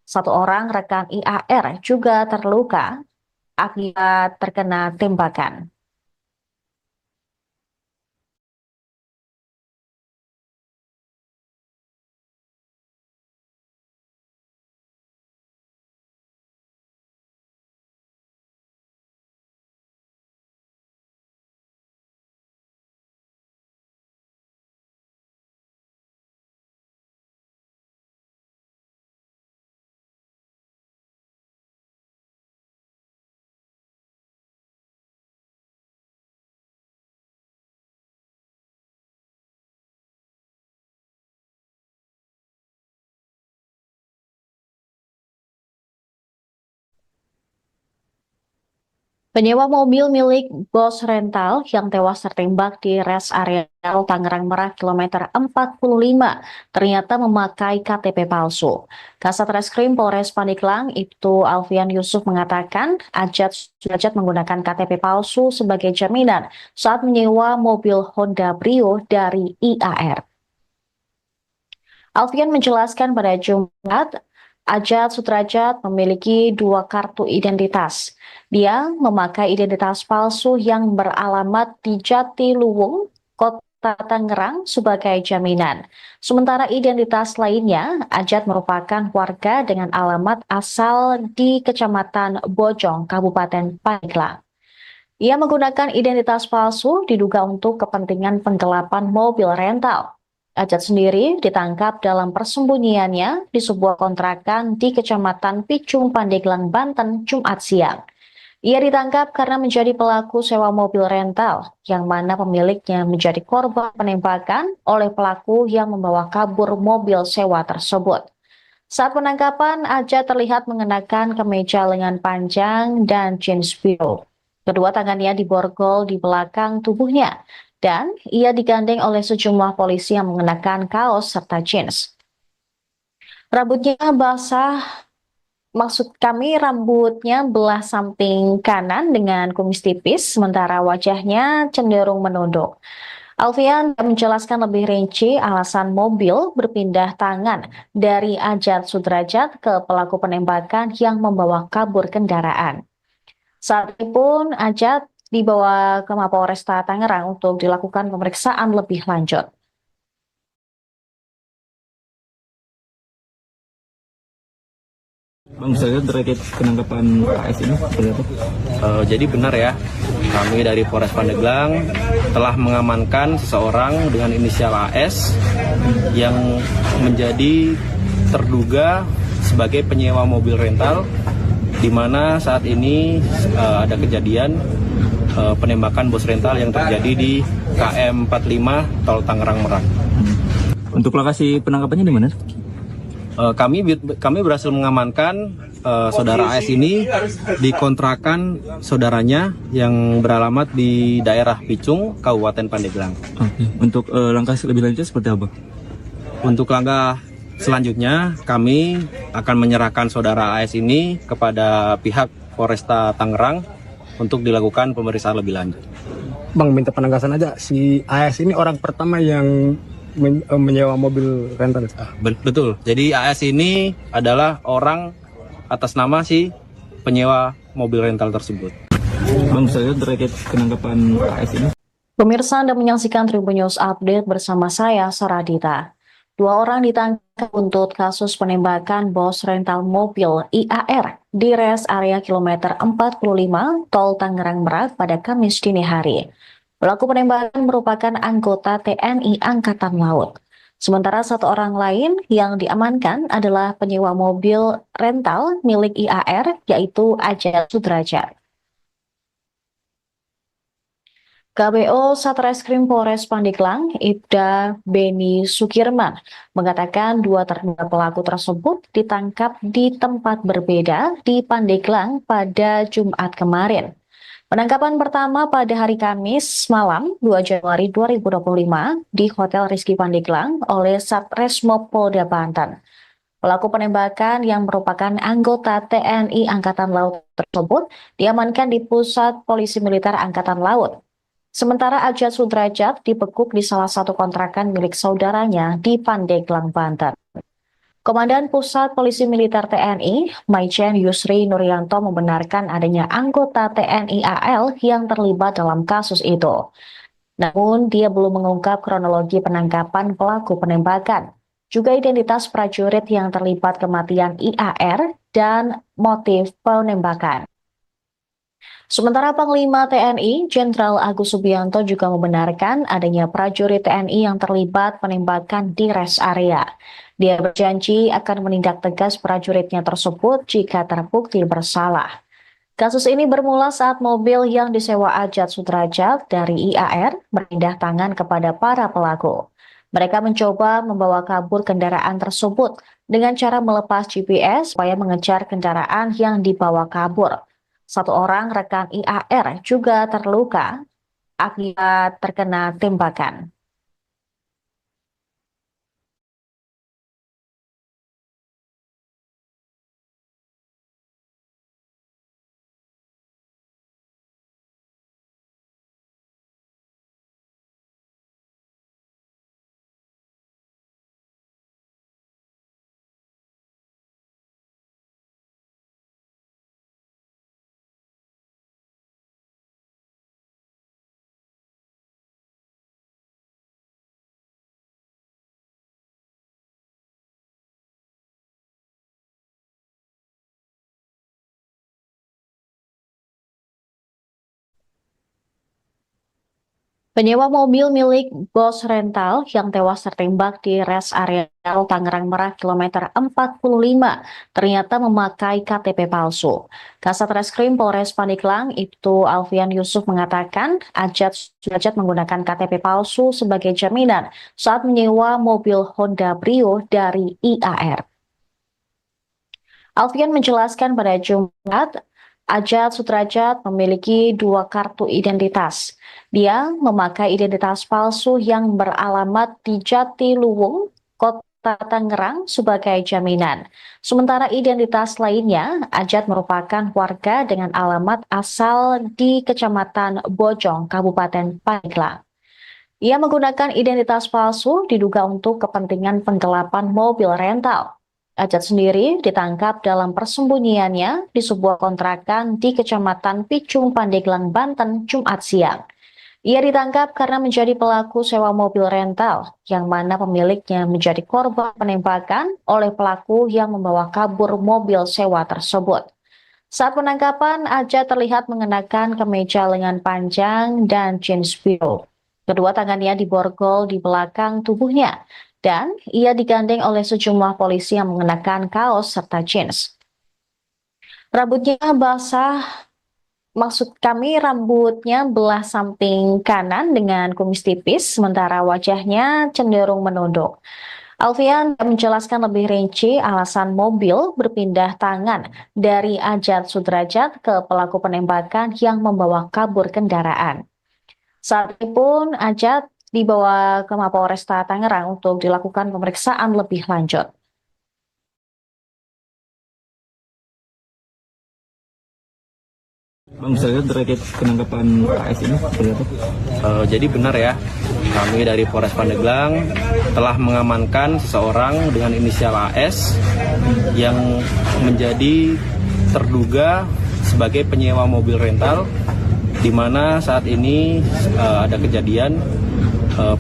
[SPEAKER 1] Satu orang rekan IAR juga terluka akibat terkena tembakan. Penyewa mobil milik bos rental yang tewas tertembak di rest area Tangerang Merak kilometer 45 ternyata memakai KTP palsu. Kasat Reskrim Polres Pandeglang, Ibtu Alfian Yusuf mengatakan Ajat Sudrajat menggunakan KTP palsu sebagai jaminan saat menyewa mobil Honda Brio dari IAR. Alfian menjelaskan pada Jumat, Ajat Sudrajat memiliki dua kartu identitas. Dia memakai identitas palsu yang beralamat di Jatiluwung, Kota Tangerang sebagai jaminan. Sementara identitas lainnya, Ajat merupakan warga dengan alamat asal di Kecamatan Bojong, Kabupaten Pandeglang. Ia menggunakan identitas palsu diduga untuk kepentingan penggelapan mobil rental. Ajat sendiri ditangkap dalam persembunyiannya di sebuah kontrakan di Kecamatan Picung, Pandeglang, Banten, Jumat siang. Ia ditangkap karena menjadi pelaku sewa mobil rental, yang mana pemiliknya menjadi korban penembakan oleh pelaku yang membawa kabur mobil sewa tersebut. Saat penangkapan, Ajat terlihat mengenakan kemeja lengan panjang dan jeans biru. Kedua tangannya diborgol di belakang tubuhnya. Dan ia digandeng oleh sejumlah polisi yang mengenakan kaos serta jeans. Rambutnya basah, maksud kami rambutnya belah samping kanan dengan kumis tipis, sementara wajahnya cenderung menunduk. Alfian menjelaskan lebih rinci alasan mobil berpindah tangan dari Ajat Sudrajat ke pelaku penembakan yang membawa kabur kendaraan. Saat itu pun Ajat dibawa ke Mapolresta Tangerang untuk dilakukan pemeriksaan lebih lanjut.
[SPEAKER 2] Bang, saya terkait penangkapan AS ini seperti apa?
[SPEAKER 3] Jadi benar ya, kami dari Polres Pandeglang telah mengamankan seseorang dengan inisial AS yang menjadi terduga sebagai penyewa mobil rental, di mana saat ini ada kejadian penembakan bos rental yang terjadi di KM 45 Tol Tangerang Merak.
[SPEAKER 2] Untuk lokasi penangkapannya di mana?
[SPEAKER 3] Kami berhasil mengamankan saudara AS ini di kontrakan saudaranya yang beralamat di daerah Picung, Kabupaten Pandeglang.
[SPEAKER 2] Oke. Untuk langkah lebih lanjut seperti apa?
[SPEAKER 3] Untuk langkah selanjutnya, kami akan menyerahkan saudara AS ini kepada pihak Polresta Tangerang untuk dilakukan pemeriksaan lebih lanjut.
[SPEAKER 4] Bang, minta penegasan aja, si AS ini orang pertama yang menyewa mobil rental.
[SPEAKER 3] Betul. Jadi AS ini adalah orang atas nama si penyewa mobil rental tersebut.
[SPEAKER 2] Bang, saya terkait penangkapan AS ini.
[SPEAKER 1] Pemirsa, Anda menyaksikan Tribun News Update bersama saya, Saradita. 2 orang ditangkap untuk kasus penembakan bos rental mobil IAR di res area kilometer 45 Tol Tangerang Merak pada Kamis dini hari. Pelaku penembakan merupakan anggota TNI Angkatan Laut. Sementara 1 orang lain yang diamankan adalah penyewa mobil rental milik IAR, yaitu Ajat Sudrajat. KBO Satreskrim Polres Pandeglang, Ibda Beni Sukirman, mengatakan 2 terduga pelaku tersebut ditangkap di tempat berbeda di Pandeglang pada Jumat kemarin. Penangkapan pertama pada hari Kamis malam 2 Januari 2025 di Hotel Rizky Pandeglang oleh Satreskrim Polda Banten. Pelaku penembakan yang merupakan anggota TNI Angkatan Laut tersebut diamankan di Pusat Polisi Militer Angkatan Laut. Sementara Ajat Sudrajat dibekuk di salah satu kontrakan milik saudaranya di Pandeglang, Banten. Komandan Pusat Polisi Militer TNI, Maijen Yusri Nuryanto, membenarkan adanya anggota TNI AL yang terlibat dalam kasus itu. Namun, dia belum mengungkap kronologi penangkapan pelaku penembakan, juga identitas prajurit yang terlibat kematian IAR dan motif penembakan. Sementara Panglima TNI, Jenderal Agus Subianto, juga membenarkan adanya prajurit TNI yang terlibat penembakan di res area. Dia berjanji akan menindak tegas prajuritnya tersebut jika terbukti bersalah. Kasus ini bermula saat mobil yang disewa Ajat Sudrajat dari IAR berpindah tangan kepada para pelaku. Mereka mencoba membawa kabur kendaraan tersebut dengan cara melepas GPS supaya mengejar kendaraan yang dibawa kabur. 1 orang rekan IAR juga terluka akibat terkena tembakan. Penyewa mobil milik bos rental yang tewas tertembak di res area Tangerang Merak kilometer 45 ternyata memakai KTP palsu. Kasat Reskrim Polres Pandeglang, Ibtu Alfian Yusuf, mengatakan Ajat Sudrajat menggunakan KTP palsu sebagai jaminan saat menyewa mobil Honda Brio dari IAR. Alfian menjelaskan pada Jumat, Ajat Sudrajat memiliki 2 kartu identitas. Dia memakai identitas palsu yang beralamat di Jatiluwung, Kota Tangerang sebagai jaminan. Sementara identitas lainnya, Ajat merupakan warga dengan alamat asal di Kecamatan Bojong, Kabupaten Pandeglang. Ia menggunakan identitas palsu diduga untuk kepentingan penggelapan mobil rental. Ajat sendiri ditangkap dalam persembunyiannya di sebuah kontrakan di Kecamatan Picung, Pandeglang, Banten, Jumat siang. Ia ditangkap karena menjadi pelaku sewa mobil rental, yang mana pemiliknya menjadi korban penembakan oleh pelaku yang membawa kabur mobil sewa tersebut. Saat penangkapan, Ajat terlihat mengenakan kemeja lengan panjang dan jeans biru. Kedua tangannya diborgol di belakang tubuhnya, dan ia digandeng oleh sejumlah polisi yang mengenakan kaos serta jeans. Rambutnya basah, maksud kami rambutnya belah samping kanan dengan kumis tipis, sementara wajahnya cenderung menunduk. Alfian menjelaskan lebih rinci alasan mobil berpindah tangan dari Ajat Sudrajat ke pelaku penembakan yang membawa kabur kendaraan. Saat itu pun Ajat dibawa ke Mapolresta Tangerang untuk dilakukan pemeriksaan lebih lanjut.
[SPEAKER 2] Bang, bisa lihat terkait penangkapan AS ini seperti apa?
[SPEAKER 3] Jadi benar ya, kami dari Polres Pandeglang telah mengamankan seseorang dengan inisial AS yang menjadi terduga sebagai penyewa mobil rental, di mana saat ini ada kejadian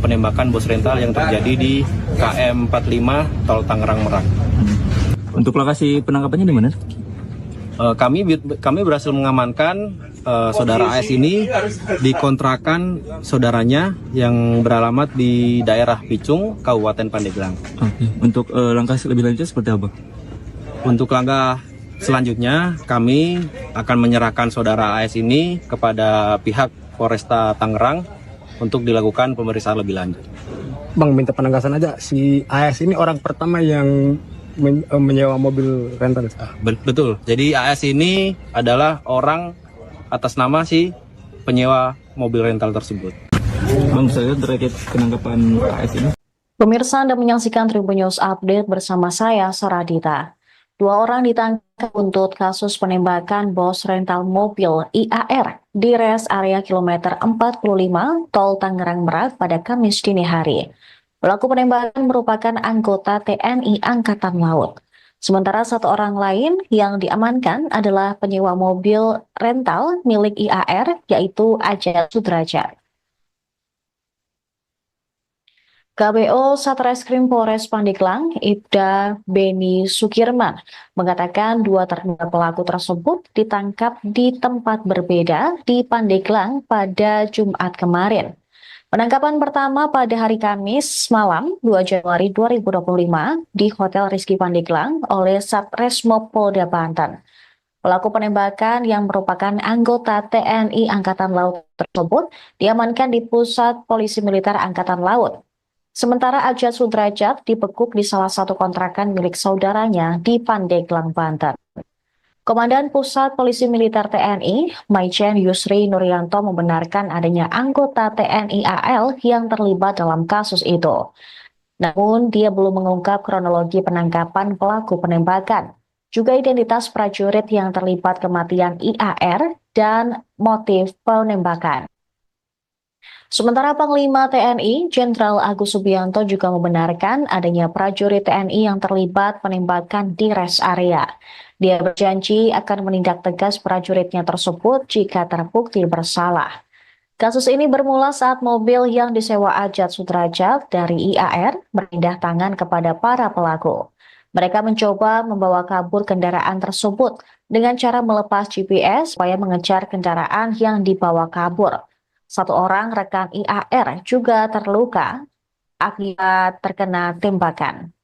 [SPEAKER 3] penembakan bos rental yang terjadi di KM 45 Tol Tangerang Merak.
[SPEAKER 2] Untuk lokasi penangkapannya di mana?
[SPEAKER 3] Kami berhasil mengamankan saudara AS ini di kontrakan saudaranya yang beralamat di daerah Picung, Kabupaten Pandeglang.
[SPEAKER 2] Oke. Untuk langkah lebih lanjut seperti apa?
[SPEAKER 3] Untuk langkah selanjutnya, kami akan menyerahkan saudara AS ini kepada pihak Polresta Tangerang untuk dilakukan pemeriksaan lebih lanjut.
[SPEAKER 4] Bang, minta penegasan aja, si AS ini orang pertama yang menyewa mobil rental.
[SPEAKER 3] Betul. Jadi AS ini adalah orang atas nama si penyewa mobil rental tersebut.
[SPEAKER 2] Bang, bisa lihat terkait penangkapan AS ini?
[SPEAKER 1] Pemirsa, Anda menyaksikan Tribun News Update bersama saya, Saradita. 2 orang ditangkap untuk kasus penembakan bos rental mobil IAR di res area kilometer 45 Tol Tangerang Merak pada Kamis dini hari. Pelaku penembakan merupakan anggota TNI Angkatan Laut. Sementara 1 orang lain yang diamankan adalah penyewa mobil rental milik IAR, yaitu Ajat Sudrajat. KBO Satreskrim Polres Pandeglang, Ibda Beni Sukirman, mengatakan 2 terduga pelaku tersebut ditangkap di tempat berbeda di Pandeglang pada Jumat kemarin. Penangkapan pertama pada hari Kamis malam 2 Januari 2025 di Hotel Rizky Pandeglang oleh Satreskrim Polda Banten. Pelaku penembakan yang merupakan anggota TNI Angkatan Laut tersebut diamankan di Pusat Polisi Militer Angkatan Laut. Sementara Ajat Sudrajat dibekuk di salah satu kontrakan milik saudaranya di Pandeglang, Banten. Komandan Pusat Polisi Militer TNI, Maijen Yusri Nuryanto, membenarkan adanya anggota TNI AL yang terlibat dalam kasus itu. Namun, dia belum mengungkap kronologi penangkapan pelaku penembakan, juga identitas prajurit yang terlibat kematian IAR dan motif penembakan. Sementara Panglima TNI, Jenderal Agus Subianto, juga membenarkan adanya prajurit TNI yang terlibat penembakan di rest area. Dia berjanji akan menindak tegas prajuritnya tersebut jika terbukti bersalah. Kasus ini bermula saat mobil yang disewa Ajat Sudrajat dari IAR berpindah tangan kepada para pelaku. Mereka mencoba membawa kabur kendaraan tersebut dengan cara melepas GPS supaya mengejar kendaraan yang dibawa kabur. 1 orang rekan IAR juga terluka akibat terkena tembakan.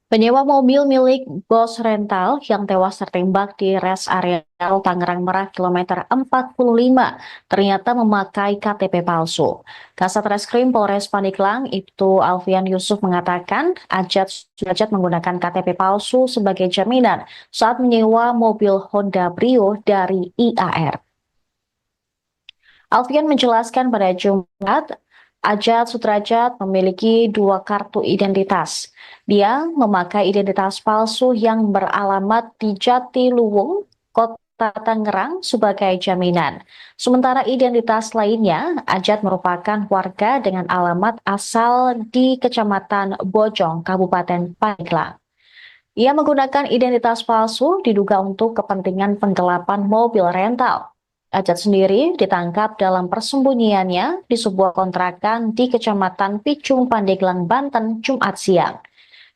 [SPEAKER 1] Penyewa mobil milik bos rental yang tewas tertembak di res area Tangerang Merak kilometer 45 ternyata memakai KTP palsu. Kasat Reskrim Polres Pandeglang, Ibtu Alfian Yusuf, mengatakan Ajat Sudrajat menggunakan KTP palsu sebagai jaminan saat menyewa mobil Honda Brio dari IAR. Alfian menjelaskan pada Jumat, Ajat Sudrajat memiliki 2 kartu identitas. Dia memakai identitas palsu yang beralamat di Jatiluwung, Kota Tangerang sebagai jaminan. Sementara identitas lainnya, Ajat merupakan warga dengan alamat asal di Kecamatan Bojong, Kabupaten Pandeglang. Ia menggunakan identitas palsu diduga untuk kepentingan penggelapan mobil rental. Ajat sendiri ditangkap dalam persembunyiannya di sebuah kontrakan di Kecamatan Picung, Pandeglang, Banten, Jumat siang.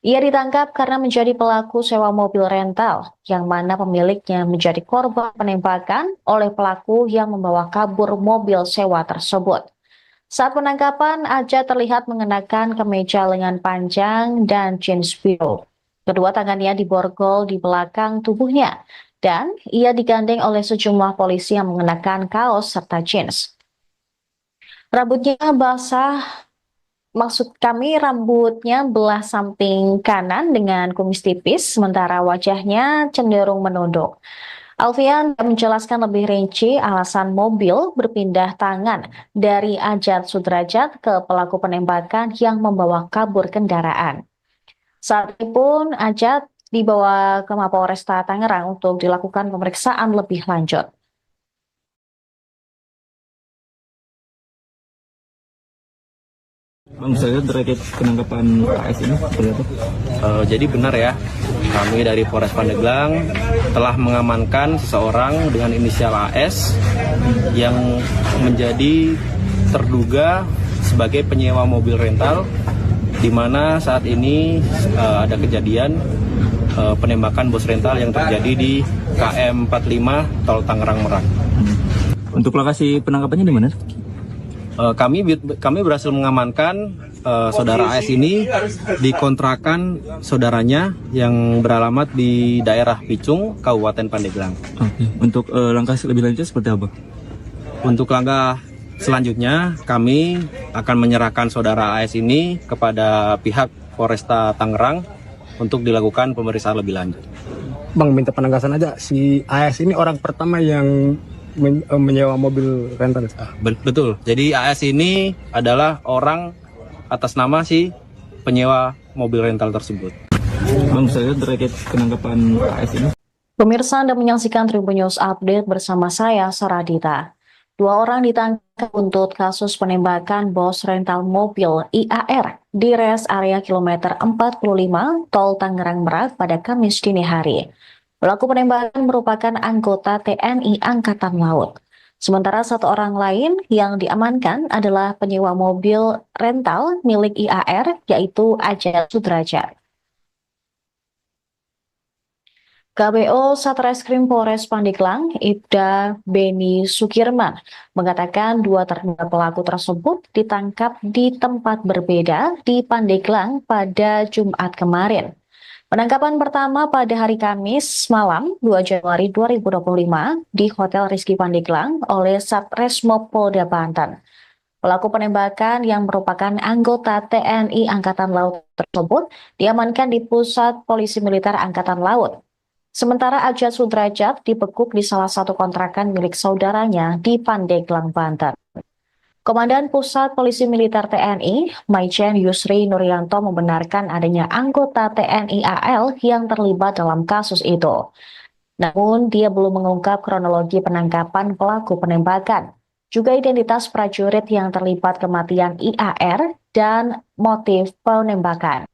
[SPEAKER 1] Ia ditangkap karena menjadi pelaku sewa mobil rental, yang mana pemiliknya menjadi korban penembakan oleh pelaku yang membawa kabur mobil sewa tersebut. Saat penangkapan, Ajat terlihat mengenakan kemeja lengan panjang dan jeans biru. Kedua tangannya diborgol di belakang tubuhnya, dan ia digandeng oleh sejumlah polisi yang mengenakan kaos serta jeans. Rambutnya basah. Maksud kami rambutnya belah samping kanan dengan kumis tipis, sementara wajahnya cenderung menunduk. Alfian menjelaskan lebih rinci alasan mobil berpindah tangan dari Ajat Sudrajat ke pelaku penembakan yang membawa kabur kendaraan. Saat itu pun Ajat dibawa ke Mapolresta Tangerang untuk dilakukan pemeriksaan lebih lanjut.
[SPEAKER 2] Bang, saya terkait penangkapan AS ini seperti apa?
[SPEAKER 3] Jadi benar ya, kami dari Polres Pandeglang telah mengamankan seseorang dengan inisial AS yang menjadi terduga sebagai penyewa mobil rental, di mana saat ini ada kejadian penembakan bos rental yang terjadi di KM 45 Tol Tangerang Merak.
[SPEAKER 2] Untuk lokasi penangkapannya di mana?
[SPEAKER 3] Kami berhasil mengamankan saudara AS ini di kontrakan saudaranya yang beralamat di daerah Picung, Kabupaten Pandeglang.
[SPEAKER 2] Oke. Untuk langkah lebih lanjut seperti apa?
[SPEAKER 3] Untuk langkah selanjutnya, kami akan menyerahkan saudara AS ini kepada pihak Polresta Tangerang untuk dilakukan pemeriksaan lebih lanjut.
[SPEAKER 4] Bang, minta penegasan aja, si AS ini orang pertama yang menyewa mobil rental.
[SPEAKER 3] Betul, jadi AS ini adalah orang atas nama si penyewa mobil rental tersebut.
[SPEAKER 2] Bang, saya terkait penangkapan AS ini.
[SPEAKER 1] Pemirsa, Anda menyaksikan Tribun News Update bersama saya, Saradita. Dua orang ditangkap untuk kasus penembakan bos rental mobil IAR di res area kilometer 45 Tol Tangerang Merak pada Kamis dini hari. Pelaku penembakan merupakan anggota TNI Angkatan Laut. Sementara satu orang lain yang diamankan adalah penyewa mobil rental milik IAR, yaitu Ajat Sudrajat. KBO Satreskrim Polres Pandeglang, Ibda Beni Sukirman, mengatakan dua terduga pelaku tersebut ditangkap di tempat berbeda di Pandeglang pada Jumat kemarin. Penangkapan pertama pada hari Kamis malam 2 Januari 2025 di Hotel Rizky Pandeglang oleh Satreskrim Polda Banten. Pelaku penembakan yang merupakan anggota TNI Angkatan Laut tersebut diamankan di Pusat Polisi Militer Angkatan Laut. Sementara Ajat Sudrajat dibekuk di salah satu kontrakan milik saudaranya di Pandeglang, Banten. Komandan Pusat Polisi Militer TNI, Maijen Yusri Nuryanto, membenarkan adanya anggota TNI AL yang terlibat dalam kasus itu. Namun, dia belum mengungkap kronologi penangkapan pelaku penembakan, juga identitas prajurit yang terlibat kematian IAR dan motif penembakan.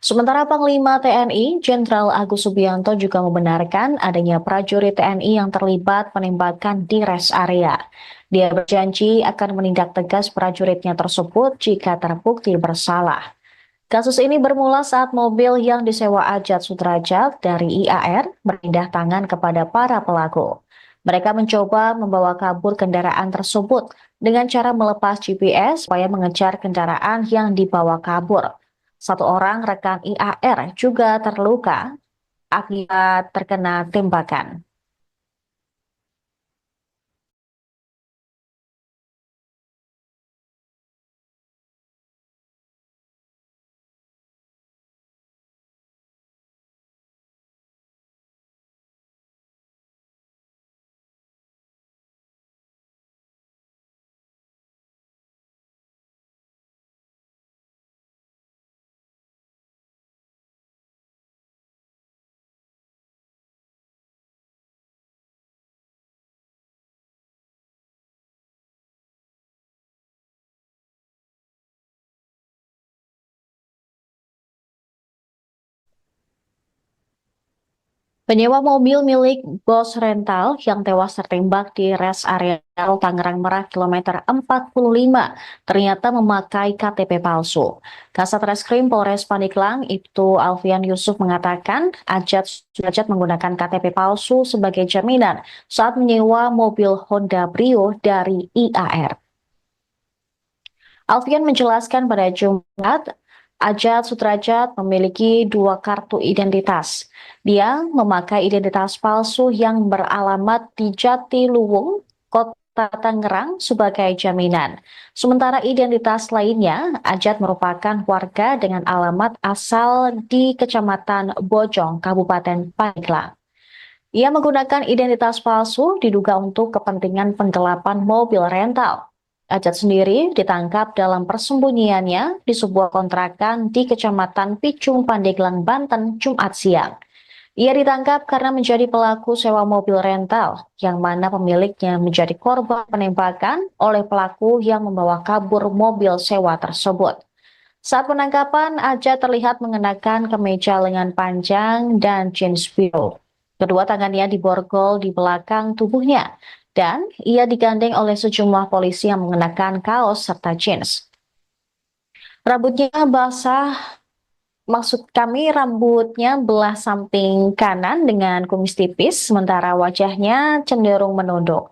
[SPEAKER 1] Sementara Panglima TNI, Jenderal Agus Subianto, juga membenarkan adanya prajurit TNI yang terlibat penembakan di rest area. Dia berjanji akan menindak tegas prajuritnya tersebut jika terbukti bersalah. Kasus ini bermula saat mobil yang disewa Ajat Sudrajat dari IAR berpindah tangan kepada para pelaku. Mereka mencoba membawa kabur kendaraan tersebut dengan cara melepas GPS supaya mengejar kendaraan yang dibawa kabur. Satu orang rekan IAR juga terluka akibat terkena tembakan. Penyewa mobil milik Bos Rental yang tewas tertembak di res area Tangerang Merak kilometer 45 ternyata memakai KTP palsu. Kasat Reskrim Polres Pandeglang Ibtu Alfian Yusuf mengatakan Ajat Sudrajat menggunakan KTP palsu sebagai jaminan saat menyewa mobil Honda Brio dari IAR. Alfian menjelaskan pada Jumat, Ajat Sudrajat memiliki 2 kartu identitas. Dia memakai identitas palsu yang beralamat di Jatiluwung, Kota Tangerang sebagai jaminan. Sementara identitas lainnya, Ajat merupakan warga dengan alamat asal di Kecamatan Bojong, Kabupaten Pandeglang. Ia menggunakan identitas palsu diduga untuk kepentingan penggelapan mobil rental. Ajat sendiri ditangkap dalam persembunyiannya di sebuah kontrakan di Kecamatan Picung, Pandeglang, Banten, Jumat siang. Ia ditangkap karena menjadi pelaku sewa mobil rental, yang mana pemiliknya menjadi korban penembakan oleh pelaku yang membawa kabur mobil sewa tersebut. Saat penangkapan, Ajat terlihat mengenakan kemeja lengan panjang dan jeans biru. Kedua tangannya diborgol di belakang tubuhnya, dan ia digandeng oleh sejumlah polisi yang mengenakan kaos serta jeans. Rambutnya basah, maksud kami rambutnya belah samping kanan dengan kumis tipis, sementara wajahnya cenderung menunduk.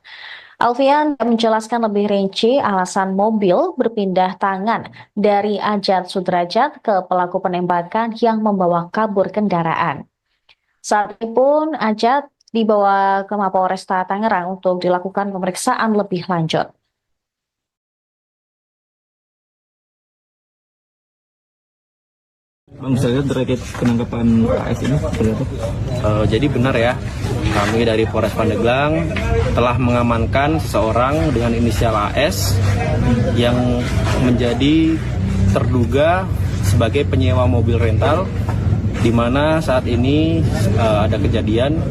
[SPEAKER 1] Alfian menjelaskan lebih rinci alasan mobil berpindah tangan dari Ajat Sudrajat ke pelaku penembakan yang membawa kabur kendaraan. Saat itu pun Ajat dibawa ke Mapolresta Tangerang untuk dilakukan pemeriksaan lebih lanjut.
[SPEAKER 2] Bang, saya lihat terkait penangkapan AS ini seperti apa?
[SPEAKER 3] Jadi benar ya, kami dari Polres Pandeglang telah mengamankan seseorang dengan inisial AS yang menjadi terduga sebagai penyewa mobil rental, di mana saat ini ada kejadian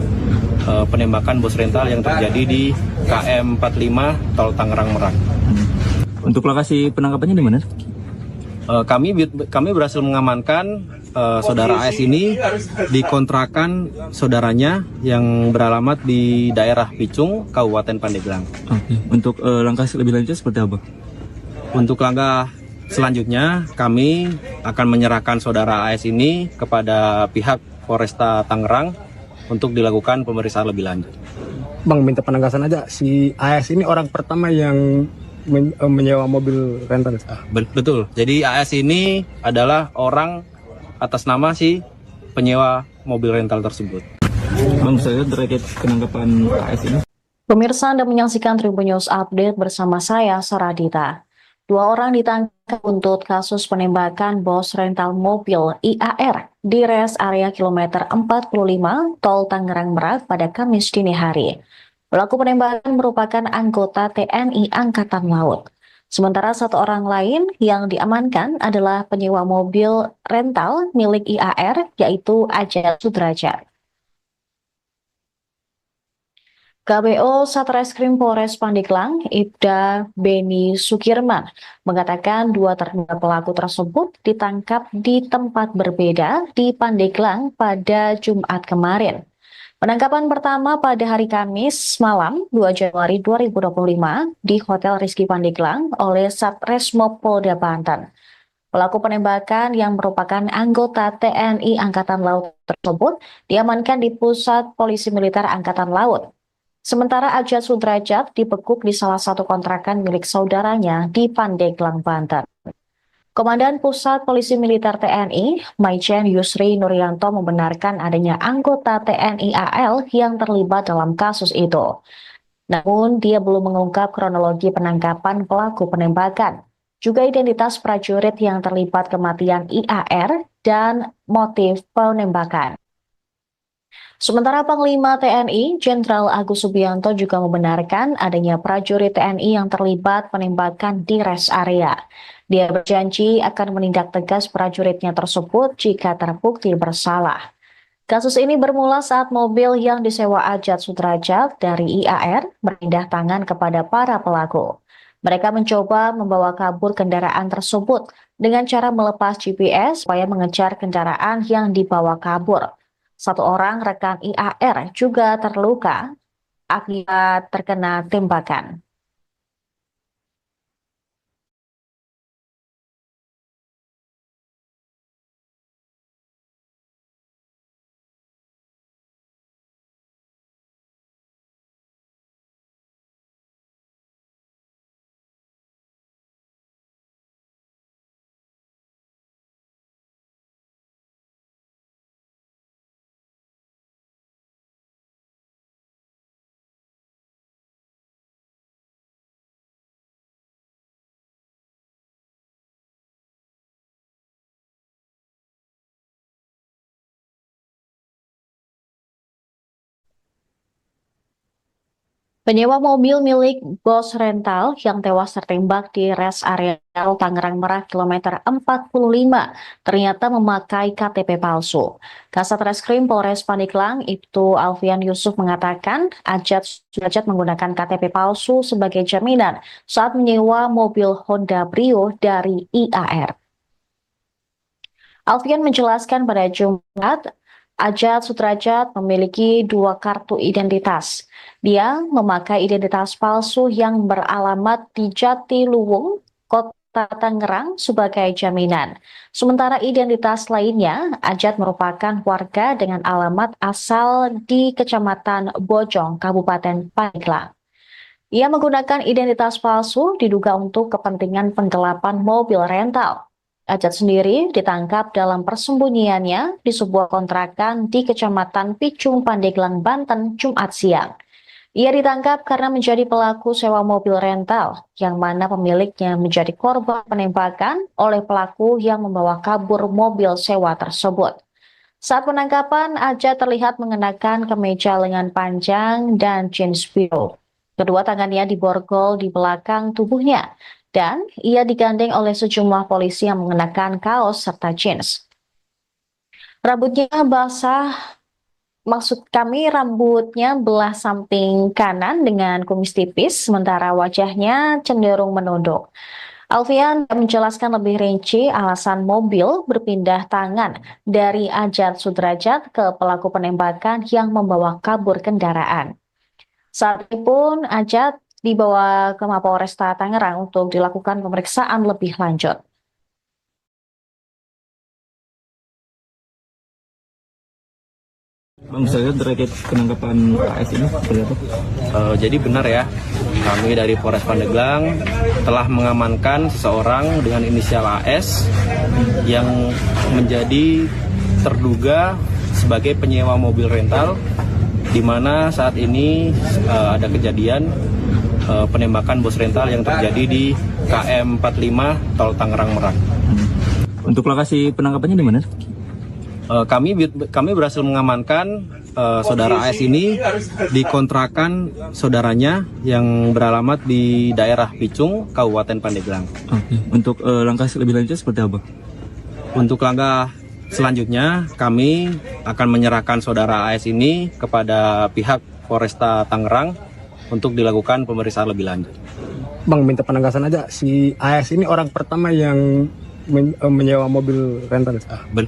[SPEAKER 3] penembakan bos rental yang terjadi di KM 45 Tol Tangerang Merak.
[SPEAKER 2] Untuk lokasi penangkapannya di mana?
[SPEAKER 3] Kami berhasil mengamankan saudara AS ini di kontrakan saudaranya yang beralamat di daerah Picung, Kabupaten Pandeglang.
[SPEAKER 2] Oke. Untuk langkah lebih lanjut seperti apa?
[SPEAKER 3] Untuk langkah selanjutnya, kami akan menyerahkan saudara AS ini kepada pihak Polresta Tangerang untuk dilakukan pemeriksaan lebih lanjut.
[SPEAKER 4] Bang, minta penegasan aja, si AS ini orang pertama yang menyewa mobil rental.
[SPEAKER 3] Betul, jadi AS ini adalah orang atas nama si penyewa mobil rental tersebut.
[SPEAKER 2] Bang, saya lihat terkait penangkapan AS ini.
[SPEAKER 1] Pemirsa Anda menyaksikan Tribun News Update bersama saya, Saradita. 2 orang ditangkap untuk kasus penembakan bos rental mobil IAR di res area kilometer 45 Tol Tangerang Merak pada Kamis dini hari. Pelaku penembakan merupakan anggota TNI Angkatan Laut. Sementara 1 orang lain yang diamankan adalah penyewa mobil rental milik IAR, yaitu Ajat Sudrajat. KBO Satreskrim Polres Pandeglang Ibda Beni Sukirman mengatakan 2 terduga pelaku tersebut ditangkap di tempat berbeda di Pandeglang pada Jumat kemarin. Penangkapan pertama pada hari Kamis malam 2 Januari 2025 di Hotel Rizky Pandeglang oleh Satreskrim Polda Banten. Pelaku penembakan yang merupakan anggota TNI Angkatan Laut tersebut diamankan di Pusat Polisi Militer Angkatan Laut. Sementara Ajat Sudrajat dibekuk di salah satu kontrakan milik saudaranya di Pandeglang, Banten. Komandan Pusat Polisi Militer TNI, Maijen Yusri Nuryanto membenarkan adanya anggota TNI AL yang terlibat dalam kasus itu. Namun, dia belum mengungkap kronologi penangkapan pelaku penembakan, juga identitas prajurit yang terlibat kematian IAR dan motif penembakan. Sementara Panglima TNI, Jenderal Agus Subianto juga membenarkan adanya prajurit TNI yang terlibat penembakan di res area. Dia berjanji akan menindak tegas prajuritnya tersebut jika terbukti bersalah. Kasus ini bermula saat mobil yang disewa Ajat Sudrajat dari IAR berpindah tangan kepada para pelaku. Mereka mencoba membawa kabur kendaraan tersebut dengan cara melepas GPS supaya mengejar kendaraan yang dibawa kabur. Satu orang rekan IAR juga terluka akibat terkena tembakan. Penyewa mobil milik bos rental yang tewas tertembak di res area Tangerang Merak kilometer 45 ternyata memakai KTP palsu. Kasat Reskrim Polres Pandeglang Ibtu Alfian Yusuf mengatakan Ajat Sudrajat menggunakan KTP palsu sebagai jaminan saat menyewa mobil Honda Brio dari IAR. Alfian menjelaskan pada Jumat, Ajat Sudrajat memiliki 2 kartu identitas. Dia memakai identitas palsu yang beralamat di Jatiluwung, Kota Tangerang sebagai jaminan. Sementara identitas lainnya, Ajat merupakan warga dengan alamat asal di Kecamatan Bojong, Kabupaten Pandeglang. Ia menggunakan identitas palsu diduga untuk kepentingan penggelapan mobil rental. Ajat sendiri ditangkap dalam persembunyiannya di sebuah kontrakan di Kecamatan Picung, Pandeglang, Banten, Jumat siang. Ia ditangkap karena menjadi pelaku sewa mobil rental, yang mana pemiliknya menjadi korban penembakan oleh pelaku yang membawa kabur mobil sewa tersebut. Saat penangkapan, Ajat terlihat mengenakan kemeja lengan panjang dan jeans biru. Kedua tangannya diborgol di belakang tubuhnya, dan ia digandeng oleh sejumlah polisi yang mengenakan kaos serta jeans. Rambutnya basah, rambutnya belah samping kanan dengan kumis tipis, sementara wajahnya cenderung menunduk. Alfian menjelaskan lebih rinci alasan mobil berpindah tangan dari Ajat Sudrajat ke pelaku penembakan yang membawa kabur kendaraan. Saat itu pun Ajat dibawa ke Mapolresta Tangerang untuk dilakukan pemeriksaan lebih lanjut.
[SPEAKER 2] Bang, saya terkait penangkapan AS ini seperti apa?
[SPEAKER 3] Jadi benar ya, kami dari Polres Pandeglang telah mengamankan seseorang dengan inisial AS yang menjadi terduga sebagai penyewa mobil rental, di mana saat ini ada kejadian penembakan bos rental yang terjadi di KM 45 Tol Tangerang Merak.
[SPEAKER 2] Untuk lokasi penangkapannya di mana?
[SPEAKER 3] Kami berhasil mengamankan saudara AS ini di kontrakan saudaranya yang beralamat di daerah Picung, Kabupaten Pandeglang.
[SPEAKER 2] Oke. Untuk langkah lebih lanjut seperti apa?
[SPEAKER 3] Untuk langkah selanjutnya, kami akan menyerahkan saudara AS ini kepada pihak Polresta Tangerang untuk dilakukan pemeriksaan lebih lanjut.
[SPEAKER 4] Bang, minta penegasan aja, si AS ini orang pertama yang menyewa mobil rental.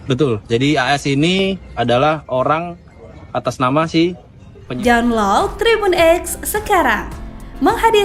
[SPEAKER 3] Betul, jadi AS ini adalah orang atas nama si
[SPEAKER 5] Download Tribun X sekarang, menghadirkan